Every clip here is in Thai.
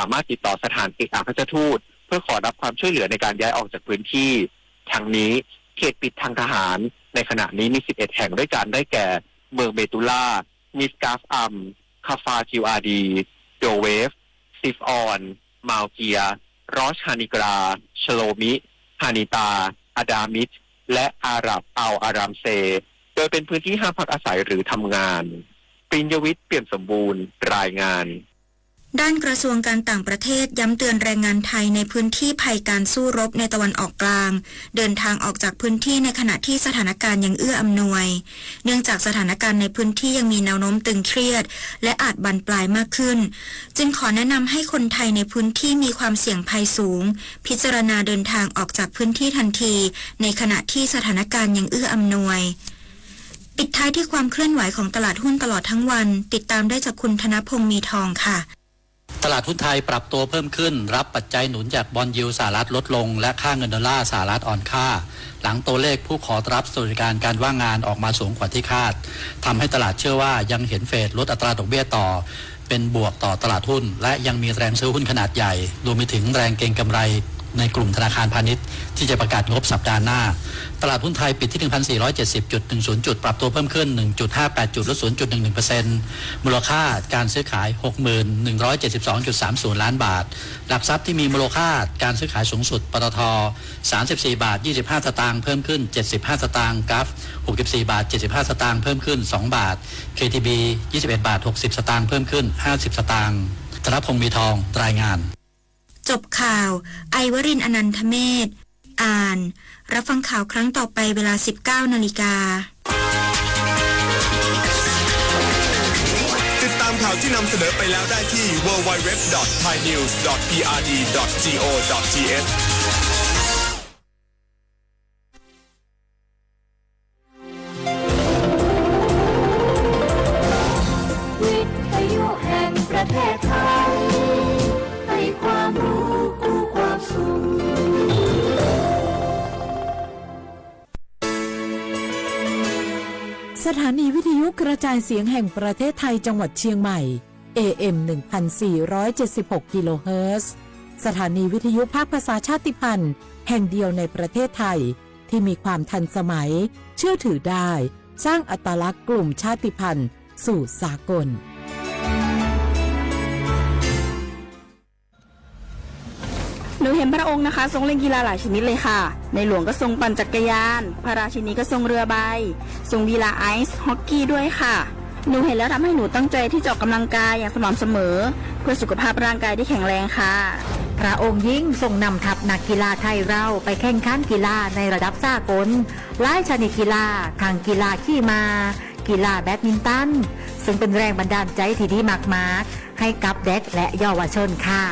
ามารถติดต่อสถานเอกอัครราชทูตเพื่อขอรับความช่วยเหลือในการย้ายออกจากพื้นที่ทั้งนี้เขตปิดทางทหารในขณะนี้มี11แห่งด้วยกันได้แก่เมืองเบตุลามิสกาฟอัมคาฟาจิวอาดีโดเวฟซิฟออนมาลเกียรอชฮานิกราชโลมิฮานิตาอาดามิดและอาหรับอัลอารามเซโดยเป็นพื้นที่ห้ามพักอาศัยหรือทำงานปริญญวิทย์เปี่ยมสมบูรณ์รายงานด้านกระทรวงการต่างประเทศย้ำเตือนแรงงานไทยในพื้นที่ภัยการสู้รบในตะวันออกกลางเดินทางออกจากพื้นที่ในขณะที่สถานการณ์ยังเอื้ออำนวยเนื่องจากสถานการณ์ในพื้นที่ยังมีแนวโน้มตึงเครียดและอาจบานปลายมากขึ้นจึงขอแนะนำให้คนไทยในพื้นที่มีความเสี่ยงภัยสูงพิจารณาเดินทางออกจากพื้นที่ทันทีในขณะที่สถานการณ์ยังเอื้ออำนวยปิดท้ายที่ความเคลื่อนไหวของตลาดหุ้นตลอดทั้งวันติดตามได้จากคุณธนพงษ์มีทองค่ะตลาดหุ้นไทยปรับตัวเพิ่มขึ้นรับปัจจัยหนุนจากบอนด์ยิลด์สหรัฐลดลงและค่าเงินดอลลาร์สหรัฐอ่อนค่าหลังตัวเลขผู้ขอรับสวัสดิการการว่างงานออกมาสูงกว่าที่คาดทำให้ตลาดเชื่อว่ายังเห็นเฟดลดอัตราดอกเบี้ยต่อเป็นบวกต่อตลาดหุ้นและยังมีแรงซื้อหุ้นขนาดใหญ่รวมไปถึงแรงเก็งกำไรในกลุ่มธนาคารพาณิชย์ที่จะประกาศงบสัปดาห์หน้าตลาดหุ้นไทยปิดที่ 1,470.10 จุดปรับตัวเพิ่มขึ้น 1.58 จุดลด 0.11% มูลค่าการซื้อขาย 60,172.30 ล้านบาทหลักทรัพย์ที่มีมูลค่าการซื้อขายสูงสุดปตท34 บาท 25 สตางค์เพิ่มขึ้น 75 สตางค์กัฟ64 บาท 75 สตางค์เพิ่มขึ้น 2 บาท KTB 21 บาท 60 สตางค์เพิ่มขึ้น 50 สตางค์ธนพงษ์มีทองรายงานจบข่าวไอวรินทร์อนันทเมธอ่านรับฟังข่าวครั้งต่อไปเวลา 19 นาฬิกาติดตามข่าวที่นำเสนอไปแล้วได้ที่ www.thainews.prd.go.thวิทยุแห่งประเทศไทยให้ความรู้กู้ความสุขสถานีวิทยุกระจายเสียงแห่งประเทศไทยจังหวัดเชียงใหม่ AM 1476 กิโลเฮิรตซ์สถานีวิทยุภาคภาษาชาติพันธุ์แห่งเดียวในประเทศไทยที่มีความทันสมัยเชื่อถือได้สร้างอัตลักษณ์กลุ่มชาติพันธุ์สู่สากลหนูเห็นพระองค์นะคะทรงเล่นกีฬาหลายชนิดเลยค่ะในหลวงก็ทรงปั่นจักรยานพระราชินีก็ทรงเรือใบทรงกีฬาไอซ์ฮอกกี้ด้วยค่ะหนูเห็นแล้วทำให้หนูตั้งใจที่จะออกกำลังกายอย่างสม่ำเสมอเพื่อสุขภาพร่างกายที่แข็งแรงค่ะพระองค์ยิ่งทรงนำทัพนักกีฬาไทยเราไปแข่งขันกีฬาในระดับสากลหลายชนิดกีฬาทั้งกีฬาขี่ม้ากีฬาแบดมินตันซึ่งเป็นแรงบันดาลใจที่ดีมากๆให้กับเด็กและเยาวชนค่ะ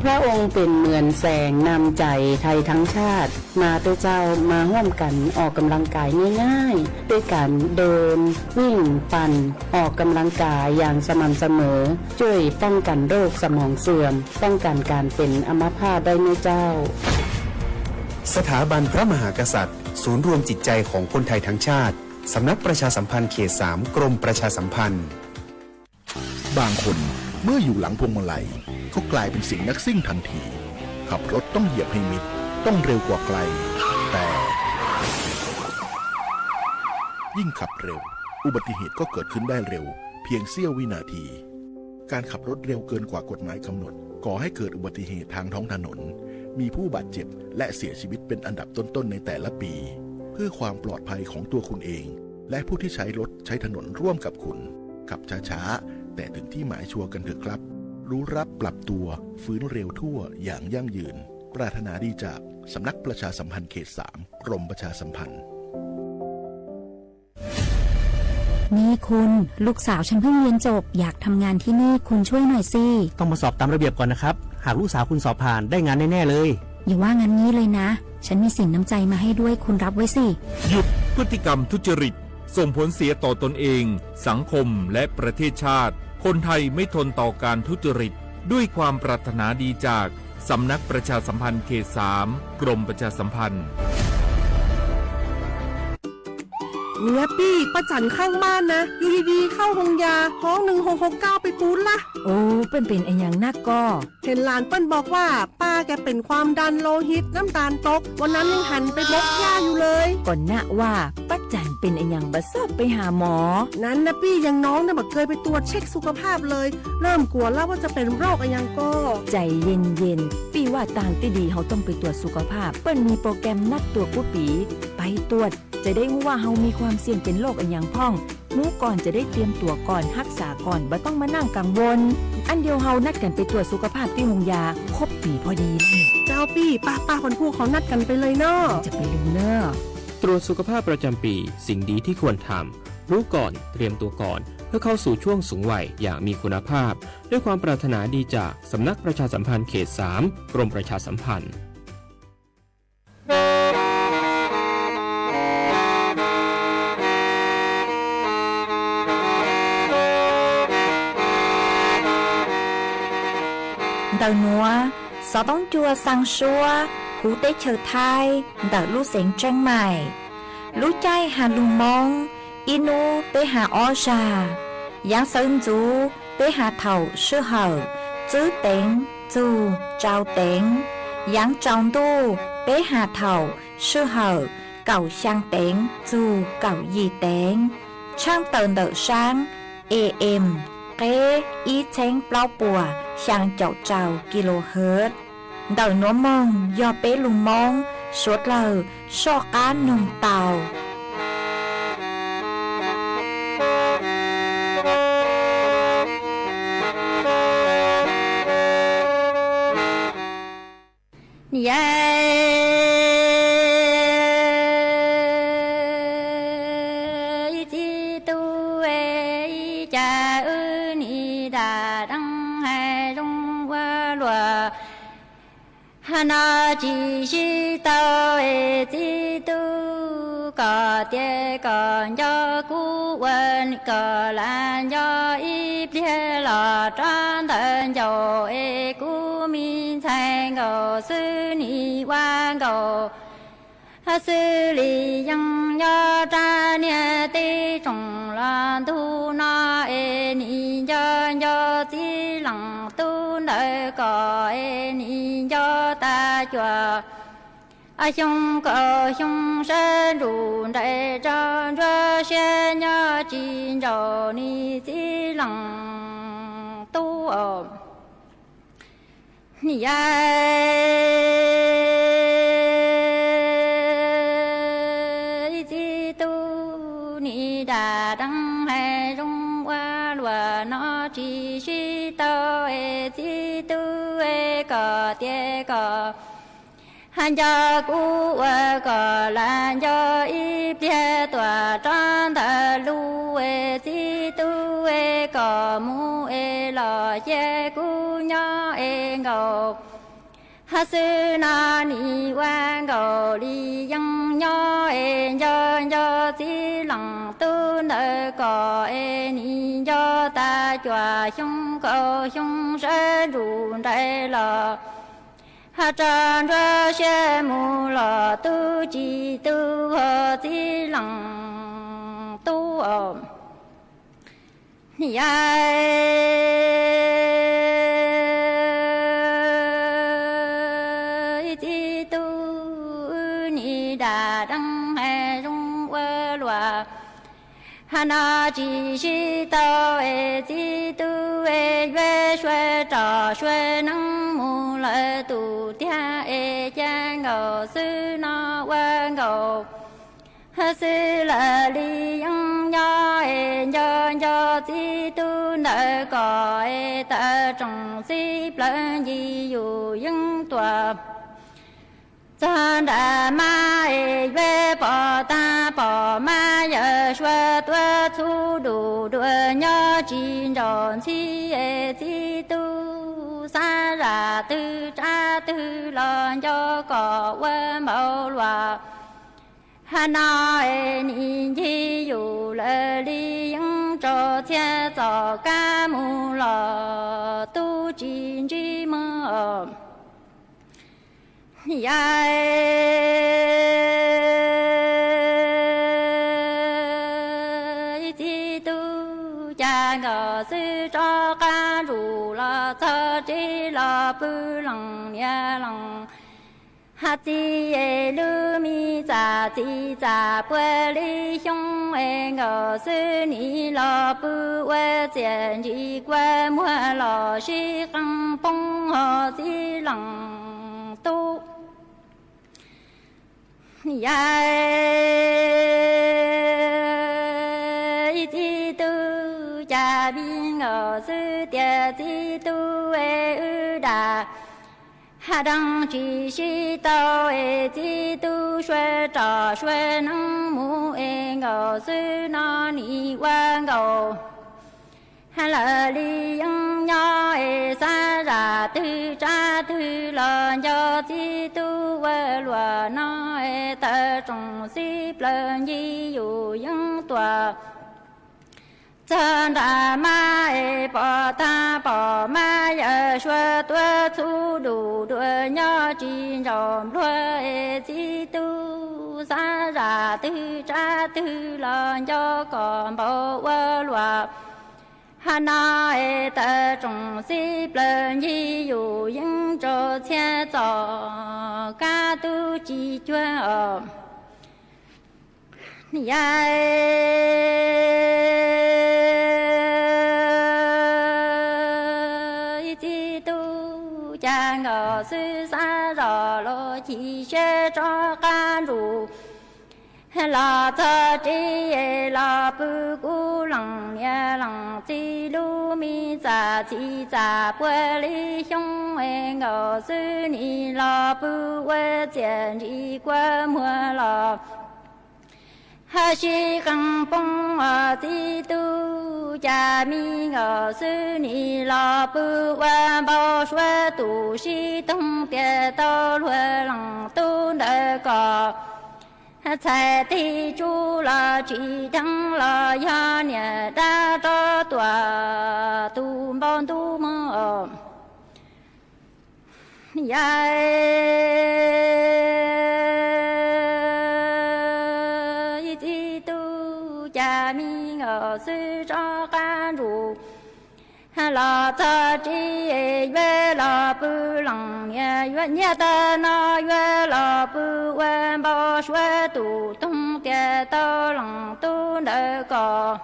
พระองค์เป็นเหมือนแสงนำใจไทยทั้งชาติมาตัวเจ้ามาร่วมกันออกกำลังกายง่ายๆด้วยการเดินวิ่งปั่นออกกำลังกายอย่างสม่ำเสมอช่วยป้องกันโรคสมองเสื่อมป้องกันการเป็นอัมพาตได้ในเจ้าสถาบันพระมหากษัตริย์ศูนย์รวมจิตใจของคนไทยทั้งชาติสำนักประชาสัมพันธ์เขต 3 กรมประชาสัมพันธ์บางคนเมื่ออยู่หลังพวงมาลัยก็กลายเป็นสิ่งนักซิ่งทันทีขับรถต้องเหยียบให้มิดต้องเร็วกว่าไกลแต่ยิ่งขับเร็วอุบัติเหตุก็เกิดขึ้นได้เร็วเพียงเสี้ยววินาทีการขับรถเร็วเกินกว่ากฎหมายกำหนดก่อให้เกิดอุบัติเหตุทางท้องถนนมีผู้บาดเจ็บและเสียชีวิตเป็นอันดับต้นๆในแต่ละปีเพื่อความปลอดภัยของตัวคุณเองและผู้ที่ใช้รถใช้ถนนร่วมกับคุณขับช้าๆแต่ถึงที่หมายชัวร์กันเถอะครับรู้รับปรับตัวฟื้นเร็วทั่วอย่างยั่งยืนปรารถนาดีจากสำนักประชาสัมพันธ์เขต 3 กรมประชาสัมพันธ์นี่คุณลูกสาวฉันเพิ่งเรียนจบอยากทำงานที่นี่คุณช่วยหน่อยสิต้องมาสอบตามระเบียบก่อนนะครับหากลูกสาวคุณสอบผ่านได้งานแน่ๆเลยอย่าว่างั้นนี้เลยนะฉันมีสินน้ำใจมาให้ด้วยคุณรับไว้สิหยุดพฤติกรรมทุจริตส่งผลเสียต่อตนเองสังคมและประเทศชาติคนไทยไม่ทนต่อการทุจริตด้วยความปรารถนาดีจากสำนักประชาสัมพันธ์เขต 3 กรมประชาสัมพันธ์ เนี่ยปี้ป้าจันข้างบ้านนะอยู่ดีๆเข้าห้องยาท้อง1669ไปปูนละโอ้เป็นไอ้อย่างนักก็เห็นหลานเปิ้นบอกว่าป้าแกเป็นความดันโลหิตน้ำตาลตกวันนั้นยังหันไปลดยาอยู่เลยก่อนนะว่าป้าจันเป็นไอ้อย่างบัดซอบไปหาหมอนั้นนะปี้ยังน้องเนี่ยบ่เคยไปตรวจเช็คสุขภาพเลยเริ่มกลัวแล้วว่าจะเป็นโรคอะไรยังก็ใจเย็นๆปี้ว่าต่างที่ดีเขาต้องไปตรวจสุขภาพเปิ้นมีโปรแกรมนัดตรวจผู้ปีไปตรวจจะได้รู้ว่าเฮามีความเสี่ยงเป็นโรคอะไรอย่างพ่องรู้ก่อนจะได้เตรียมตัวก่อนรักษาก่อนบ่ต้องมานั่งกังวลอันเดียวเฮานัดกันไปตรวจสุขภาพที่โรงยาครบปีพอดีแล้วเจ้าปี้ป้าคนผู้เขานัดกันไปเลยเนาะจะไปลืมเนาะตรวจสุขภาพประจำปีสิ่งดีที่ควรทำรู้ก่อนเตรียมตัวก่อนเพื่อเข้าสู่ช่วงสูงวัยอย่างมีคุณภาพด้วยความปรารถนาดีจากสำนักประชาสัมพันธ์เขต 3 กรมประชาสัมพันธ์Đầu núa, gió bóng chua sang xua, hú tế chờ thai, đỡ lũ xén tranh mải. Lũ chay hà lù mông, inu tế hà o trà. Giáng sơn chú tế hà thầu sư hở, chứ tên, chú, trao tên. Giáng trong tu tế hà thầu sư hở, cầu sang tên, chú, cầu gì tên. Trang tờn đỡ sáng, AM. Kế ý chén bao bùa sang chậu trào kHz. Đời nó mong do bé lùng mong suốt lờ so cá nồng tàu. Na chi shi tao e ti tu có tie có cho cú quên có lan cho ít bia lò tròn thân cho e cú min thành go sư ni quan go ha sư li yang yo cha nia ti trong lan tu na e ni yo ti lăng tu nơi có e ni yo ta chùa a xiong có xiong sơn rùn đại tròn cho xe nhớ chín cho ni ti lăng tu ở ni ai ti tu ni đà đăng hay rung qua lùa nó chỉ suy tao e ti tu e có tie có hành cho cú có lan cho ít bia tỏa tròn thờ lu e ti tu e có mu e lò che cú nhỏ e ngầu ha sư na ni quan ngầu li yang nhỏ e do ti lăng tu nơi có e ni do ta chùa xung cầu xung sẽ rùn đại lò ha tràn ra xe mù lò tu chi tu ho ti lăng tu ôm ni ai ti tu ni đà đăng hay rung quê lùa hà na chi shi tao e ti tu e yue xuê trò xuê nắng mù lại tu tia e cha ngầu sư na quan ngầu ha sư là li yang nho e do ti tu nợ có e ta trong si plan gì dù dân tòa Sơn đà ma e về bỏ ta bỏ ma giờ xuê tuê thu đủ đuôi nhớ chín tròn si e si tu sa ra tư tra tư lon cho có quê mẫu loa hà na e ni chi dù lệ li yang cho thiên cho ca mù lò tu chín chi mơ ai 不冷也冷。哈吉耶鲁米扎吉扎波里兄哎，我是你老不为见你关莫老是很崩和的冷都。呀，一季度嘉宾我是第季度哎的。哈当只是到诶，几度学着学能木诶，我是那里玩我。哈啦里应要诶，三ရာ对扎对了，要几度为罗那诶，的中西不一有应多。真大妈哎，把大把妈也说多粗鲁多鸟金肉多哎，几度三ရာ对扎对了，要干不我罗。哈那哎的中西不一有应着前走，嘎都几卷哦。你呀，一季度将我是三绕路几些照干住，老早这老不顾冷也冷，几路米杂七杂玻璃兄哎，我是你老不为见你关莫了。哈西更崩啊，几度加米我是你老不完包说都是东边到罗冷都那个，才地住了几等了呀年大着多都忙都忙呀。家民我是照干住，老早这月老不冷也月年的那月老不温饱说都冬天到冷都那个，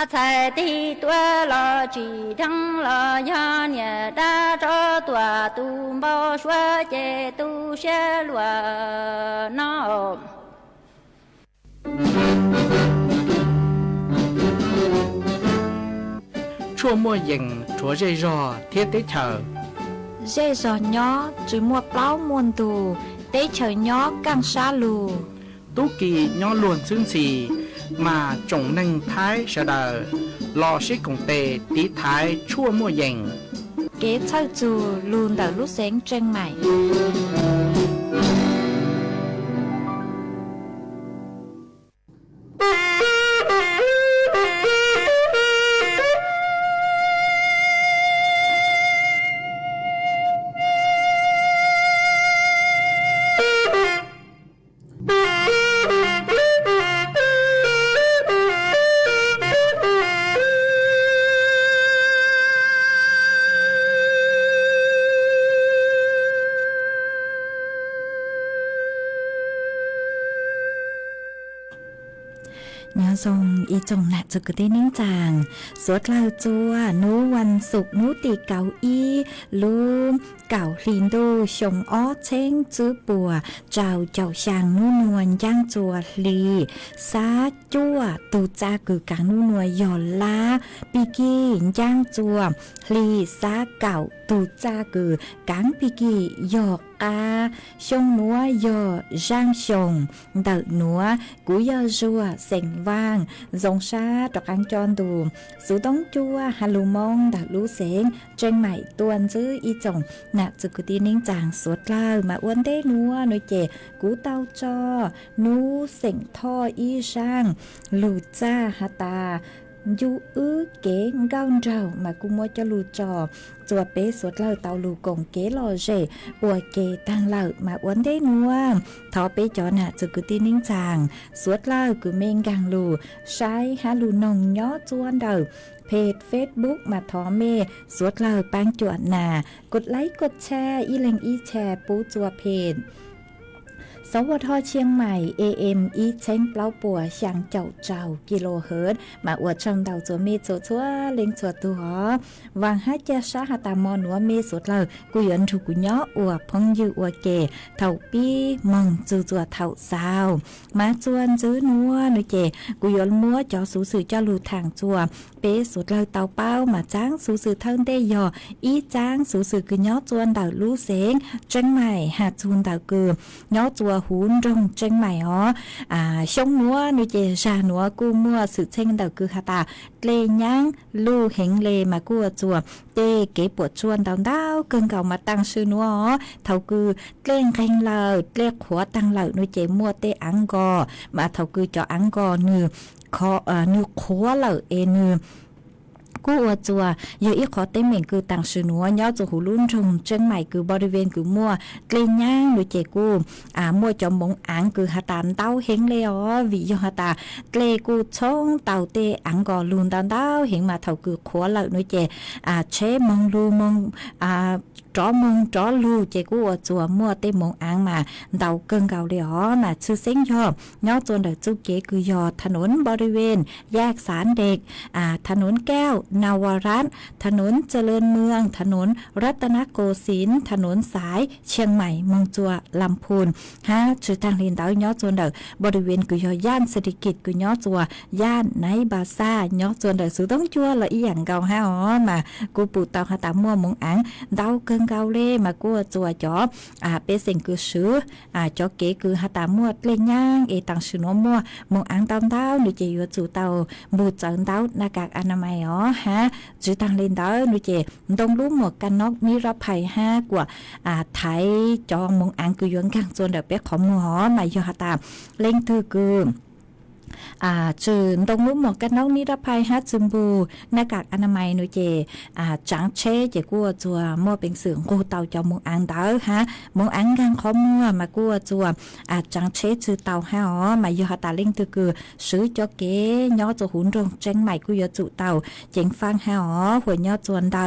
才地多了几等了呀年大着多都没说这都是罗闹。chua mua dừng chúa dây rò thiết tế chờ dây rò nhỏ chứ mua plau muôn tù tế chờ nhỏ càng xa lù tú kỳ nhỏ luôn xương xì mà trồng nâng thái sợ đờ lò xích cùng tề tí thái chua mua dừng kế thơ dù luôn đỡ lúc sáng chân màyส่งอีจงละจุกเตนิ่งจางสวดเราจัวนูวันสุกนูตีเกาอีลูมเก่าลินดูชงอ้อเช้งจื้อปัวเจ้าเจ้าช่างนูนวลย่างจัวลีซาจั่วตูจ้ากือกางนูนวลหย่อนลาปีกี้ย่างจัวลีซาเก่าตูจ้ากือกางปีกี้หยอกกาชงนัวหยอร่างชงเดินนัวกูยอจัวเสียงว่างดงชาดอกอังจรดูสูต้องจัวฮัลโลมองดักรู้เสียงเจงใหม่ตวนซื้ออีจงน่ะจุกุตีนิ่งจางสวดเล่ามาอ้วนได้นัวหน่อยเจกูเต้าจอนูเสียงท่ออีช่างลูจ้าฮาตายูเก๋เก้าเจ้ามากูมัวจะลูจอจัวเป๊สวดเล่าเตาลูกงเก๋ลอเจอัวเก๋ตั้งเล่ามาอ้วนได้นัวทอเป๊จอน่ะจุกุตีนิ่งจางสวดเล่ากูเมงกังลูใช้ฮาลูนงย้อจวนเดา เพจ Facebook มาทอเมสวดเลอปังจวดนากดไลค์กดแชร์อีเลงอีแชร์ปูจัวเพจสวทเชียงใหม่ AM อีเช้งเปล่าปัวช่างเจ้ากิโลเฮิรตซ์มาอวดชมดาวจัวเมจัวชัวเล็งจัวตัววางฮัจเจชาหตามอนัวเมสุดเลยกุยนถูกุญออวพงยืออวเกเท่าปีมองจูจัวเท่าสาวมาจวนจื้อนัวนุเจกุยนมัวจอสูสื่อเจ้าลูทางจัวเปสุดเลยเตาเป้ามาจ้างสูสื่อเทิงได้ยออีจ้างสูสื่อกุญอจวนดาวลู่เสงจังใหม่หาจูนดาวเกือยอจัวหูนรงจังใหม่ช่องนัวนุเจชานัวกูมัวสื่อเช่งดาวคือฮาตาเลยังลู่เหงเลมากัวจัวเตเก๋ปวดชวนดาวเกินเก่ามาตั้งชื่อนัวเท่าคือเล่งแข่งเลาเล็กหัวตั้งเหล่านุเจมัวเตอังกอมาเท่าคือจออังกอนือคอนือขัวเหล่าเอนือกู้อวจัวเยอะอีขอเต็มเหม่งคือต่างชื่อนัวย่อจะหูลุ่นชงเชียงใหม่คือบริเวณคือมัวเกลียงย่างหรือเจกูมัวจอมมงอังคือฮาตานเต้าเฮงเลยวิยฮาตาเกลกูชงเต้าเตอังกอลุนตานเต้าเฮงมาเท่าคือขัวเหล่าหรือเจเชมงลูมงจอมงจอลูเจกูอจัวมัวเตมงอังมาเดาเกิงเกาเลยมาชื่อเส้นย่อย่อจนเดจุเกคือยอถนนบริเวณแยกสารเด็กถนนแก้วนาวรัตน์ถนนเจริญเมืองถนนรัตนโกสินทร์ถนนสายเชียงใหม่เมืองจัวลำพูนชื่อทางเรียนเดาย่อจนเดบริเวณคือย่านเศรษฐกิจคือย่อจัวย่านไนบาซ่าย่อจนเดสุต้องจัวละอีอย่างเกามากูปูเตาหาตามัวมงอังเดาเกิงเกาเล่มากัวจัวจอเป็นสิ่งคือซื้อจอเก๋คือหาตามัวเล่นย่างตังซื้อนัวมัวมงอังตามเต้าหรือจะอยู่จู่เตาบูจังเต้าหน้ากากอนามัยจือทางเล่นเต้าหรือจะต้องรู้หมวกกันน็อกนิรภัยกว่าไทยจองมงอังคือยวนกลางจนเดี๋ยวเป็กของมัวมาอยู่หาตาเล่นถือคือจืนตรงรูปหมวกกันน็อกนิรภัยจุมบูหน้ากากอนามัยหนูเจจังเชเจกัวจัวมัวเป็นเสืองกูเตาจอมงอังเต้ามงอังกันข้อมัวมากัวจัวจังเชจือเตามาอยู่หาตาเล่งตือคือซื้อจอเก๋ย่อจะหุ่นรงเจงใหม่กูยอจุเตาเจงฟังหัวย่อจวนเตา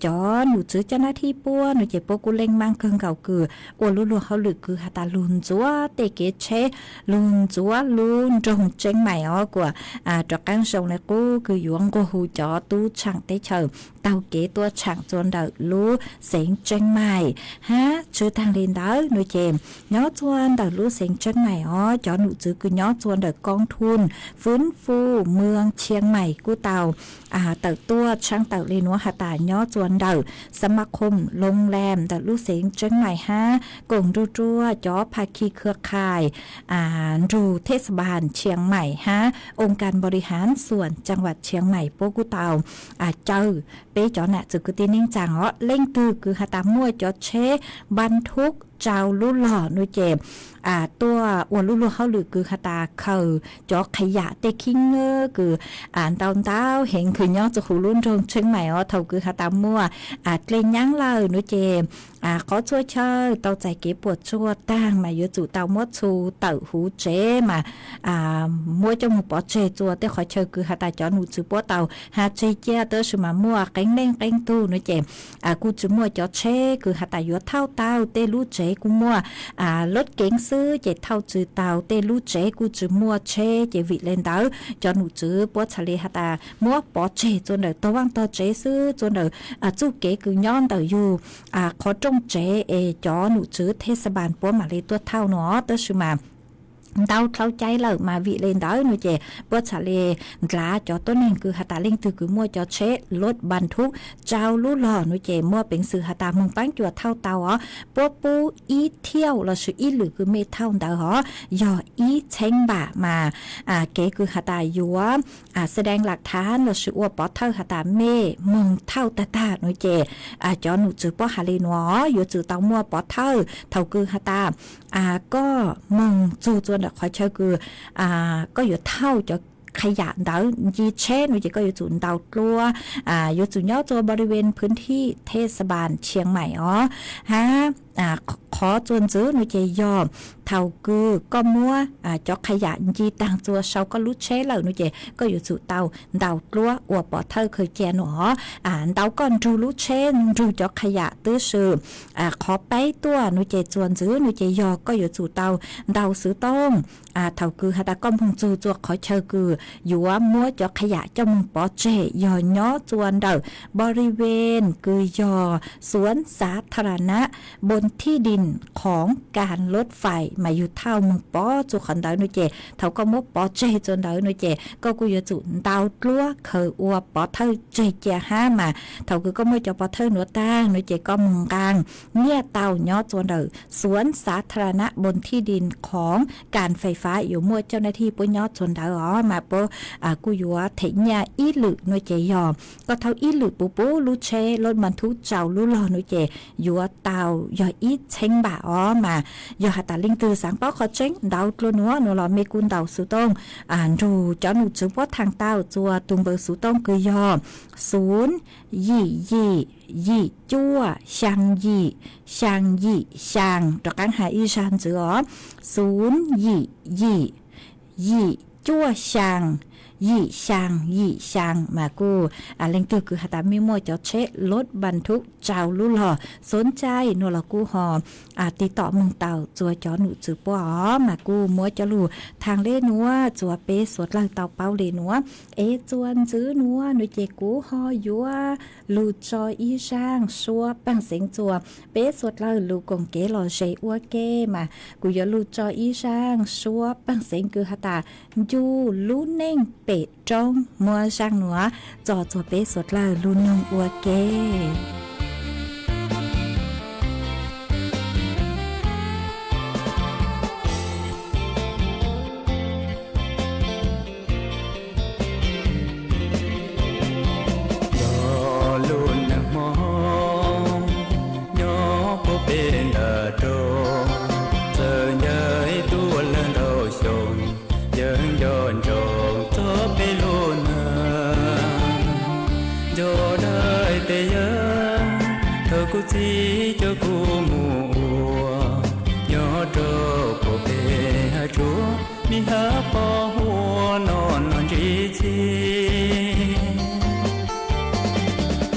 จอหนูซื้อเจ้าหน้าที่ปัวหนูเจ็บปกูเล่งมั่งเกิงเก่าคืออวลัวเขาหลึกคือหาตาลุนจัวเตเกเชลุนจัวลุนรงเจงใหม่กว่าจอกกันส่งในกูคือหยวงกูหูจอตู้ช่างเตเฉิมเตาเก๋ตัวช่างจวนเดารู้เสียงเจงใหม่ชื่อทางเรียนเดาหนูเจมย่อจวนเดารู้เสียงเจงใหม่จอหนูซื้อคือย่อจวนเดากองทุนฟื้นฟูเมืองเชียงใหม่กูเตาเต่าตัวช่างเต่าเรนัวหาตาย่อจวนเดาสมาคมโรงแรมเดารู้เสียงเจงใหม่กงรัวจอภาคีเครือข่ายรูเทศบาลเชียงใหม่องค์การบริหารส่วนจังหวัดเชียงใหม่โปกุเตาเจอเป้จอน่ะจึกตินิ่งจางเล่งตือคือหาตามั่วจอเชบรรทุกเจ้าลุ่หล่อนุเจมตัวอ้วนลุ่หล่อเขาหรือคือหาตาเขาจอขยะเตคิงเงอคือเต้าเห็นคือย่อจะหูรุ่นรงเชียงใหม่เท่าคือหาตามั่วเกรงยั้งเลยนุเจมขอช่วยเชิญเต้าใจเก็บปวดชั่วตั้งมาเยอะจู่เต้ามัดชูเต้าหูเจมามัวจมูกปอเจจัวแต่ขอเชิญคือหาตาจอหนูจือปวดเต้าหาเจเจ้าเตอสมามัวเก่งเล่งเก่งตู้นุเจมกูจือมัวจอเชคือหาตายัวเท่าเต้าเตลูเจกูมัวรถเก๋งซื้อเจเท่าจือเต้าเตลูเจกูจือมัวเชเจวิเลนเต้าจอหนูจือปวดทะเลหาตามัวปอเจจนเดอตัวว่างตัวเจซื้อจนเดอจู่เก๋คือย้อนเตออยู่ขอจงเจจอหนูจือเทศบาลปัวมาเลยตัวเท่าเนาะเตอชื่อมาเดาเข้าใจเลยมาวิเลนเดาหนูเจปวดทะเลกลาจอต้นหนึ่งคือหาตาเล่งตือคือมัวจอเชรถบรรทุกเจ้าลู่หล่อหนูเจมัวเป็นสื่อหาตามึงปั้งจวดเท่าเตาปัวปูอีเที่ยวเราชื่ออีหรือคือเมเท่าเดาย่ออีเช้งบ่ามาเก๋คือหาตายัวแสดงหลักฐานเราชื่อว่าปอเท่าหาตาเมมึงเท่าตาหนูเจจอหนูจือปอหาเลนัวอยู่จือเตามัวปอเท่าคือหาตาก็มึงจู่จวนขอเชื่อคือก็อยู่เท่าจะขยะเดาจีเช่นวิจิก็อยู่จุดเดาตลัวอยู่จุดย่อตัวบริเวณพื้นที่เทศบาลเชียงใหม่ ขอจวนซื้อหนูเจยอมเท่าคือก็มัวจอกขยะจีต่างจัวเชาก็รู้เช่เหล่าหนูเจก็อยู่สู่เตาเดากลัวอวบปอเธอเคยแกหนอเดาก่อนรู้รู้เช่รู้จอกขยะตื้อซื้อขอไปตัวหนูเจจวนซื้อหนูเจยอก็อยู่สู่เตาเดาซื้อต้องเท่าคือฮัตตาก้อมพงจูจัวขอเชอคืออยู่ว่ามัวจอกขยะเจ้ามึงปอเจยอย่อจวนเดาบริเวณคือยอสวนสาธารณะบนที่ดินของการรถไฟมาอยู่เท่ามึงปอจูขันเดาหนูเจเท่าก็มัวปอเจจนเดาหนูเจก็กูอยู่จุเดากลัวเคยอวบปอเธอเจเจห้ามาเท่าคือก็มัวจะปอเธอหนูตั้งหนูเจก็มึงกลางเนี่ยเต่าย่อจนเดาสวนสาธารณะบนที่ดินของการไฟฟ้าอยู่มัวเจ้าหน้าที่ปุ้ยย่อจนเดามาปอกูอยู่ว่าเถียงอีหลุหนูเจยอมก็เท่าอีหลุปูปูลูเชรถบรรทุกเจ้าลูหล่อหนูเจอยู่ว่าเต่าย่ออีเชงบ่ามาย่อหาตาลิงตือสังป้อขอเชงเดาตัวนัวหนูรอเมกุนเดาสุต้องดูเจ้าหนูจื้อว่าทางเต้าจัวตุงเบอร์สุต้องคือยอ022จั่วช่างดอกกังหาอีชานจื้อ022จั่วช่างมากูเล่งตือคือหาตามีมัวจะเชรถบรรทุกเจ้าลู่หล่อสนใจโนละกูหอติดต่อมึงเต่าจัวจอหนูจือป้อมากูมัวจะลู่ทางเล่นัวจัวเปสวดลางเต่าเป้าเลนัวจวนจื้อนัวหนูเจกูหอยัวลู่จออีช่างชัวปังเสียงจัวเปสวดลางลู่กงเกหล่อเชอัวเกมากูอย่าลู่จออีช่างชัวปังเสียงคือหาตาอยู่ลู่เน่งเป็ดจงมัวช่างหนัวจอจัวเปสวดลางลู่นงอัวเกกูจีเจ้ากูมัวยอดโดโปเปหาจัวมีหาปอหัวนอนจีจี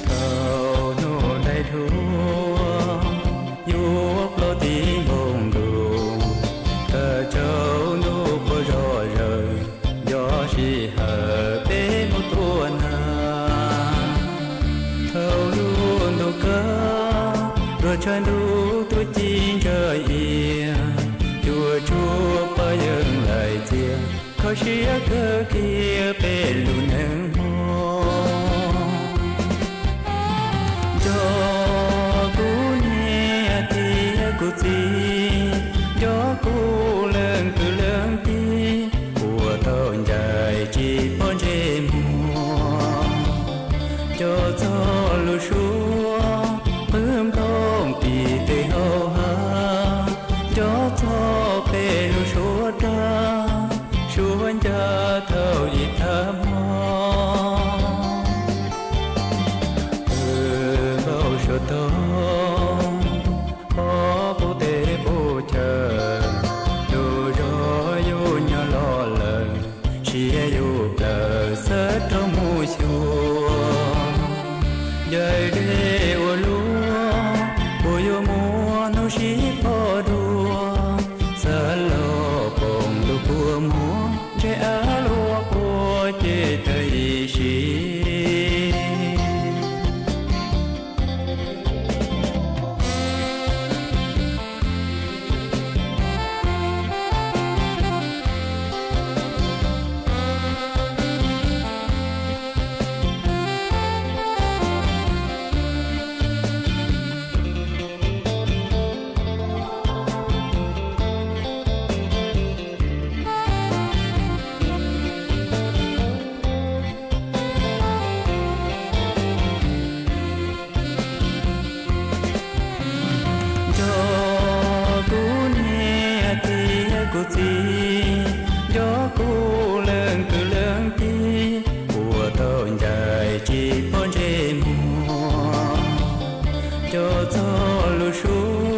เขาโน่ได้ทัวอยู่ปลตีมงดูเธอเจ้าโน่ปรอเรยอชีหาเปมุตัวนาเขารู้ดูเกฉันรู้ตัวจริงเธอเอียจัวไปยังไหลเจียเขาเชียเธอเคียเป็นลูกหนึ่งหอจอกูเนี่ยที่กูจีจอกูเลื่องคือเลื่องที่หัวต้นใหญ่จีบปนเจมัวจอจอลูชัวเพิ่มต้องปีเตโอฮาจอทอเป็นลูชัวดาชวนจะเท่าอีทามอเบาชดตองพอปูเตปูเชดูรออยู่ยาลอเลยเชียอยู่เปล่าเสดมูชัวใหญ่เดียวลูปุยมัวนุชีพอดัวสโลปงดูปัวมัวเจอาลัวปัวเจตอีชีกูจียอกูเลื่องคือเลื่องที่หัวต้นใหญ่จีบปนเจมัวจอจอลูชัว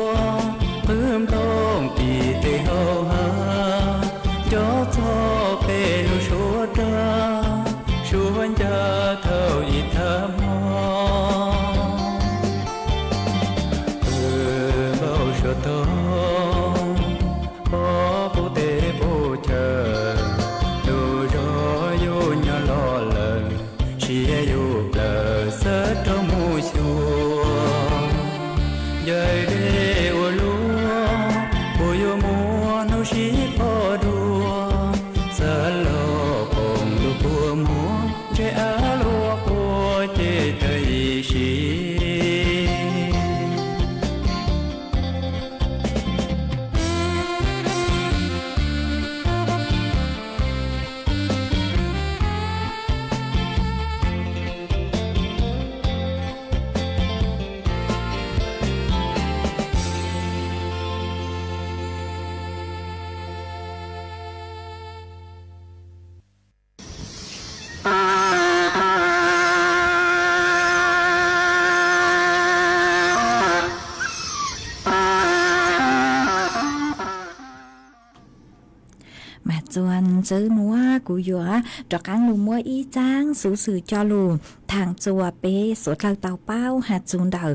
จวนซื้อนัวกูหยัวจอกังลูมัวอีจ้างสู่สื่อจอลูทางจัวเปสวดเราเต่าเป้าหาจูนเดา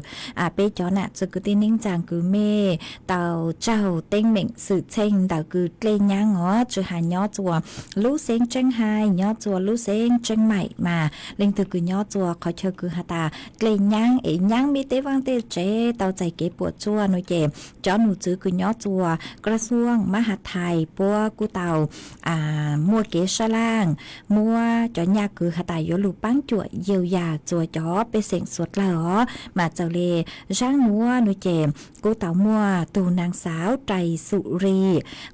เปจอน่ะจะกูตีนิ่งจางกูเมเต่าเจ้าเต็งเหม่งสื่อเชงเต่ากูเกลย่างอ๋อจะหาย่อจัวลู่เซงจังไฮย่อจัวลู่เซงจังใหม่มาเล่งตัวกูย่อจัวขอเชิญกูหาตาเกลย่างย่างมีเตวังเตเจเต่าใจเก็บปวดจัวหน่อยเจจอหนูจื้อกูย่อจัวกระทรวงมหาดไทยปัวกูเต่ามัวเกชล่างมัวจอยาคือหาตายโยลูปังจั่วเยียวยาจั่วจอไปเสียงสวดเหล่อมาเจ้าเลร่างมัวหนูเจมกูเต่ามัวตูนางสาวไตรสุรี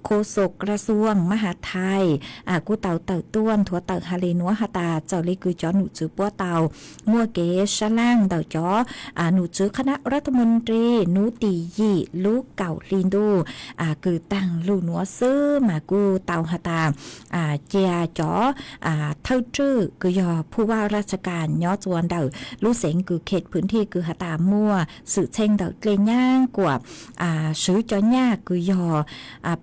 โฆษกกระทรวงมหาดไทยกูเต่าต้วนถั่วเต่าฮาเลนัวหาตาเจ้าเลคือจอหนูจื้อปัวเต่ามัวเกชล่างเต่าจอหนูจื้อคณะรัฐมนตรีหนูตียี่ลูกเก่าลินดูคือตั้งลูหนัวซื้อมากูเต่าหาตาเจียจ๋อเท่าชื่อคือยอผู้ว่าราชการย่อจวนเดาลู่เสงคือเขตพื้นที่คือหาตามั่วสื่อเชงเดาเกลย่างกว่าซื้อจอย่าคือยอ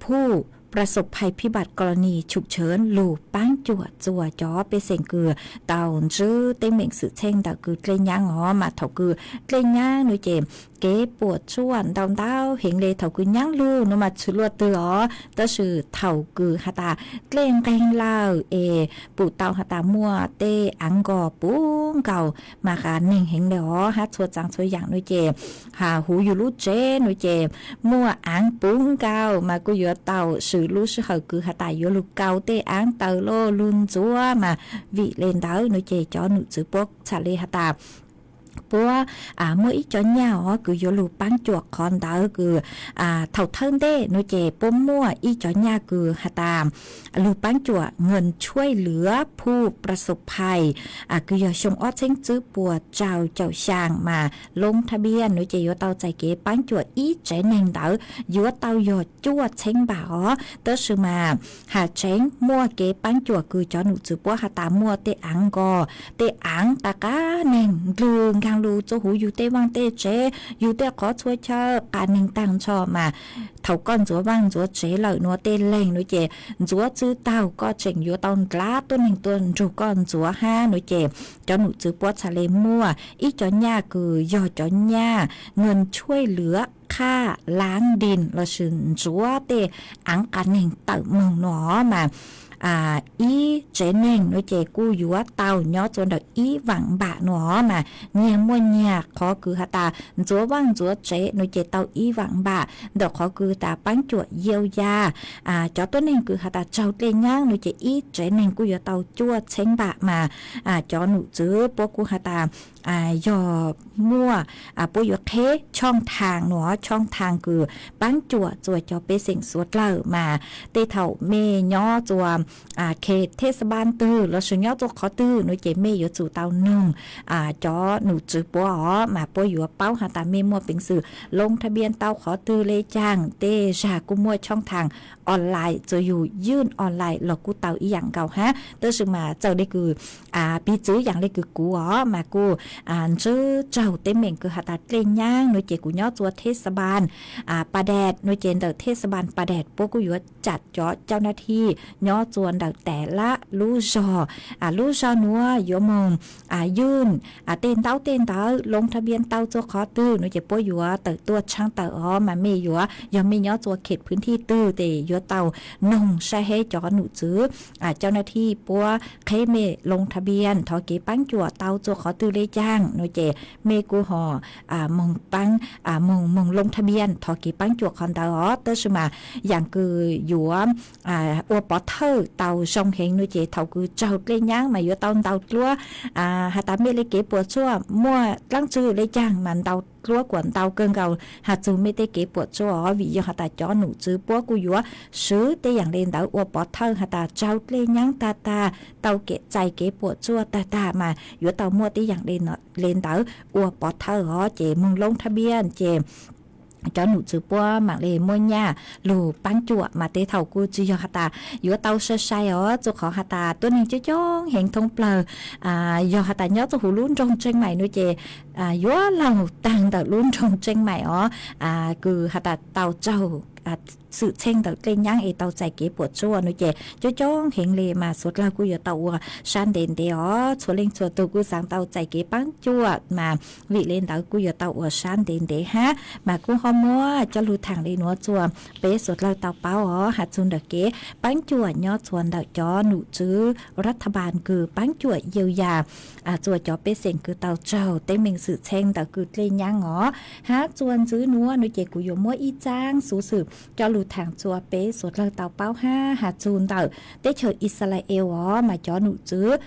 ผู้ประสบภัยพิบัติกรณีฉุกเฉินหลู่ป้างจั่วจอไปเสียงเกือเต่าชื่อเต็งเหม่งสื่อเชงเดาคือเกลย่างอ๋อมาเท่าคือเกลย่างหนุ่ยเจมเก๋ปวดชวนดาวเห็นเลยเท่ากูย่างลู่นมาชื่อลัวเตือก็ชื่อเท่ากูหาตาเกรงเล่าปู่เต่าหาตามัวเตอังกอปุ้งเก่ามาค่ะหนึ่งเห็นเลยฮัดชัวจังชัวอย่างนุ้ยเจหาหูอยู่ลู่เจนุ้ยเจมัวอังปุ้งเก่ามากูอยู่เต่าชื่อลู่ชื่อเขากูหาตาอยู่ลู่เก่าเตอังเต่าโลลุนจัวมาวิเลนเต่านุ้ยเจจอหนุ่จื้อพวกชาเลหาตาเพราะว่าเมื่ออีจอนยาวคือโยลูปังจวกคอนดาวคือเท่าเทิงเด้โนเจป้มมั่วอีจอนยาคือหาตามลูปังจวกเงินช่วยเหลือผู้ประสบภัยคือยอชงอ้อเช้งจื้อปัวเจ้าช่างมาลงทะเบียนโนเจโยเตาใจเก๋ปังจวกอีเจนเองดาวโยเตาโยจั่วเช้งบ่าวเตอสือมาหาเช้งมั่วเก๋ปังจวกคือจอหนูจื้อปัวหาตามมั่วเตอังกอเตอังตะกาเน่งลืงกางลูโจหูอยู่เตวังเตเจอยู่เตขอช่วยเชอการหนึ่งตั้งชอมาเท่าก้อนจัววังจัวเจเหล่านัวเตเล่งนุเจจัวจื้อเต้าก็เจ๋งอยู่ตอนกล้าตัวหนึ่งตัวจูก้อนจัวห้านุเจจอหนูจื้อปวดทะเลมั่วอีจอนยาคือยอจอนยาเงินช่วยเหลือค่าล้างดินละชื่นจัวเตอังการหนึ่งเต่าเมืองหนอมาอีเจเน่งโนเจกูอยู่ว่าเต่าย่อจนดอกอีหวังบะหนอมาเนียมวยเนียขอคือหาตาจัวว่างจัวเจโนเจเต่าอีหวังบะดอกขอคือตาปังจัวเยียวยาจอตัวเน่งคือหาตาเจ้าเตย่างโนเจอีเจเน่งกูอยู่เต่าจัวเช้งบะมาจอหนูจื้อพวกกูหาตายอมั่วปุยเคช่องทางหนอช่องทางคือปังจัวจอไปเสียงสวดเล่ามาเตเถ่าเมย่อจัวเขตเทศบาลตื้อแล้วชื่อย่อตัวขอตื้อหนูเจเมยจู่เตาหนึ่งจอหนูจื้อปัวมาปัวอยู่เป้าหาตาเมมัวเป็นสื่อลงทะเบียนเตาขอตื้อเลยจ้างเตชากุมัวช่องทางออนไลน์จะอยู่ยื่นออนไลน์หลอกกูเตาอีอย่างเก่าฮะเตอร์ชื่อมาเจ้าได้คือปีจื้ออย่างได้คือกูมากูชื่อเจ้าเต็มเหม่งคือหาตาเกรงย่างหน่วยเจกูย่อตัวเทศบาลปาแดดหน่วยเจนเดอเทศบาลปาแดดพวกกูอยู่จัดเจ้าหน้าที่ย่อจวนเดอแต่ละลู่จอนัวยมงยื่นเต้นเต้าลงทะเบียนเต้าจัวขอตื้อหน่วยเจปัวอยู่ตัวช่างเต๋อมาเมอยู่ยังไม่ย่อตัวเขตพื้นที่ตื้อเตยเตานงใช้ให้จอหนูจื้อเจ้าหน้าที่ปัวเคเมลงทะเบียนทอเกปังจัวเต้าจัวขอตื้อเลยจ้างโนเจเมกูหอมงปังมงลงทะเบียนทอกีปังจัวคอนเตอเตอร์ชมาอย่างคืออยู่อัวปอเทอร์เตาชงเฮงโนเจเท่าคือเจ้าเกลี้ยงมาอยู่เตาตัวหาตาเมเลเกปวดชั่วมั่วตั้งชื่อเลยจ้างมันเตาลัวกวนเตาเกินเก่าหาจูไม่ได้เก็บปวดจัววิยหาตาจอหนูจื้อปัวกูอยู่ซื้อแต่อย่างเล่นเตาอัวปอเทอร์หาตาเจ้าเกลี้ยงตาเตาเกะใจเก็บปวดจัวตามาอยู่เตามั่วแต่อย่างเล่นเตาอัวปอเทอร์เจมึงลงทะเบียนเจจอหนูจื้อปัวหมักเลยมวยญ่าลูปังจั่วมาเตเท่ากูจียอหาตาอยู่เตาเชชัยจุขอหาตาตัวหนึ่งจะจ้องเห็นทงเปล่ายอหาตาย่อจะหูลุ้นจงเจงใหม่นู้เจยัวเราต่างแต่ลุ้นจงเจงใหม่คือหาตาเตาเจ้า sự chen tàu lên nhang ấy tàu chạy kế bột chua nó chè cho chong hình lề mà suốt là cú giờ tàu san đền để ó chua lên chua tàu cú sang tàu chạy kế bán chua mà vị lên tàu cú giờ tàu san đền để ha mà cú hôm mua cho lưu thẳng đi nó chua bé suốt là tàu báo ó hạt chun đặc kế bán chua nhó chuồn đào chó nụ chứรัฐบาลคือbán chua yêu già chua chó bé senคือtàu trầu tế mình sự chen tàuคือlên nhang ngó ha chuồn chứ núa nó chè cú giờ mua y chang số sự cho lưu thẳng chua bé suốt là tàu báo ha hạt chun tàu tế chờ Israel ó mà chó nụ chứ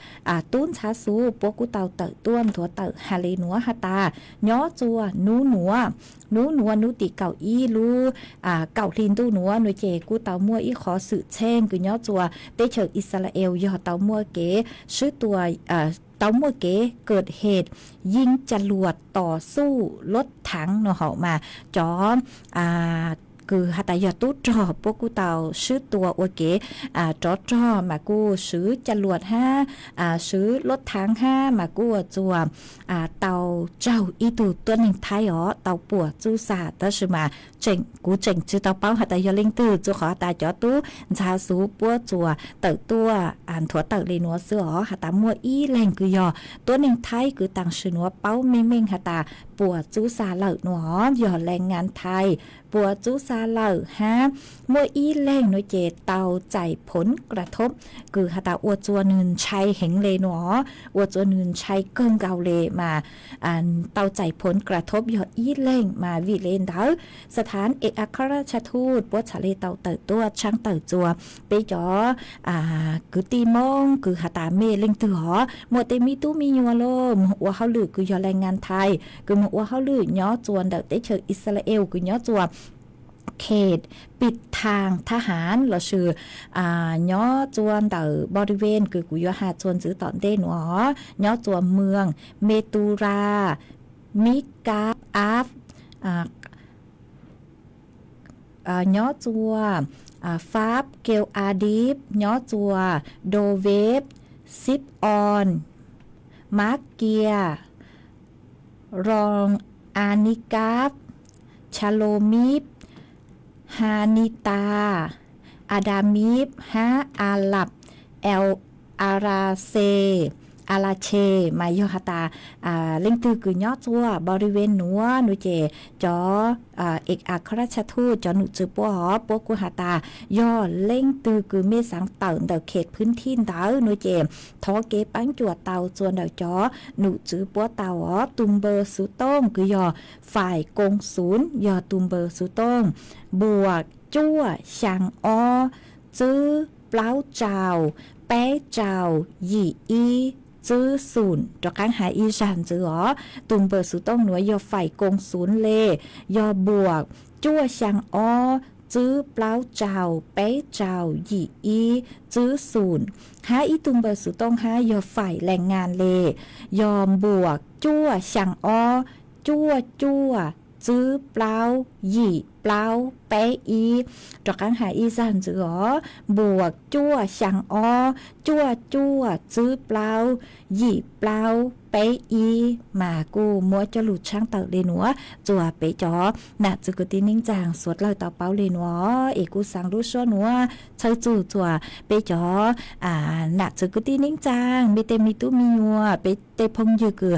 tún xá số bố cú tàu tự tuôn thua tự hà lê núa hà ta nhó chua nú núa tì cầu y lu cầu thiên tu núa nuôi chè cú tàu mua y khó sự chen cứ nhó chua tế chờ Israel do tàu mua kế sứตัวtàu mua kếเกิดเหตุยิงจรวดต่อสู้รถถังเนาะเหามาจอคือหาตายอดตู้จอพวกกูเตาซื้อตัวโอเคจอมากูซื้อจรวดซื้อรถถังมากูจัวเตาเจ้าอีตูตัวหนึ่งไทยอ๋อเตาปัวจูซาแต่是มาเจ๋งกูเจ๋งชื่อเตาเป้าหาตายอดเล่งตื้อจัวขอตาจอตู้ชาสูปัวจัวเตาตัวถั่วเตาเลยนัวเสืออ๋อหาตามัวอีแรงคือยอตัวหนึ่งไทยคือต่างชื่อนัวเป้าเม่งหาตาปัวจูซาเหล่านัวยอแรงงานไทยปัวจูซาเหล่ามัวอีแรงน้อยเจเตาใจผลกระทบคือหาตาอวดจัวนืนชัยเห็งเลยหนออวดจัวนืนชัยเกิงเกาเลมาเตาใจผลกระทบยออีแรงมาวิเลนเดาสถานเอกอัครราชทูตปัวชาเลเตาเติร์ตัวช่างเติร์จัวไปจ่อคือตีมงคือหาตาเมเล่งตือหอมัวเตมีตู้มียัวโลมหัวเขาลือคือยอแรงงานไทยคือหัวเขาลือย่อจวนเดาเตเชออิสราเอลคือย่อจัวเขตปิดทางทหารเราชื่อย่อจวนเตอบริเวณคือกุยหาจวนซื้อตอนเต้นหนอย่อจวนเมืองเมตูรามิกาอาฟย่อจัวฟาบเกลอาดีฟย่อจัวโดเวฟซิปออนมาร์เกียรองอานิกาฟชาโลมิฟฮานิตาอาดามิฟอาลับเอลอาราเซอาลาเชมายอฮาตาเล่งตือคือย่อจัวบริเวณหนัวหนูเจจอเอกอัครราชทูตจอหนูจือปัวหอปัวกุหาตาย่อเล่งตือคือเมสังเต่าเดาเขตพื้นที่เดาหนูเจทอเกปังจัวเตาจวนเดาจอหนูจือปัวเตาหอตุมเบอร์สุต้งคือย่อฝ่ายกงศูนย์ย่อตุมเบอร์สุต้งบวกจั่วช่างอจื้อเปล่าเจ้าแป้เจ้าหยี่อีจื้อศูนย์จอกางหาอีสานจื้ออ๋อตุมเบอร์สุต้องหน่วยยอฝ่ายกงศูนย์เลยอบวกจั่วช่างอจื้อเปล่าเจ้าแป้เจ้าหยี่อีจื้อศูนย์หาอีตุมเบอร์สุต้องหายอฝ่ายแรงงานยอมบวกจั่วช่างอจั่วจื้อเปล่าหยี่เปล่าแป้อีจอกางหาอีสานจื้ออ๋อบวกจั่วช่างอจั่วจื้อเปล่าหยี่เปล่าเปอีมากูมัวจะหลุดช่างเต่าเลนัวจัวเปจอน่ะจึกตินิ่งจางสวดลอยเต่าเป้าเลนัวเอกูสังรู้ชัวนัวเชยจู่จัวเปจอน่ะจึกตินิ่งจางมีเตมีตู้มียัวเปเตพงยืคือ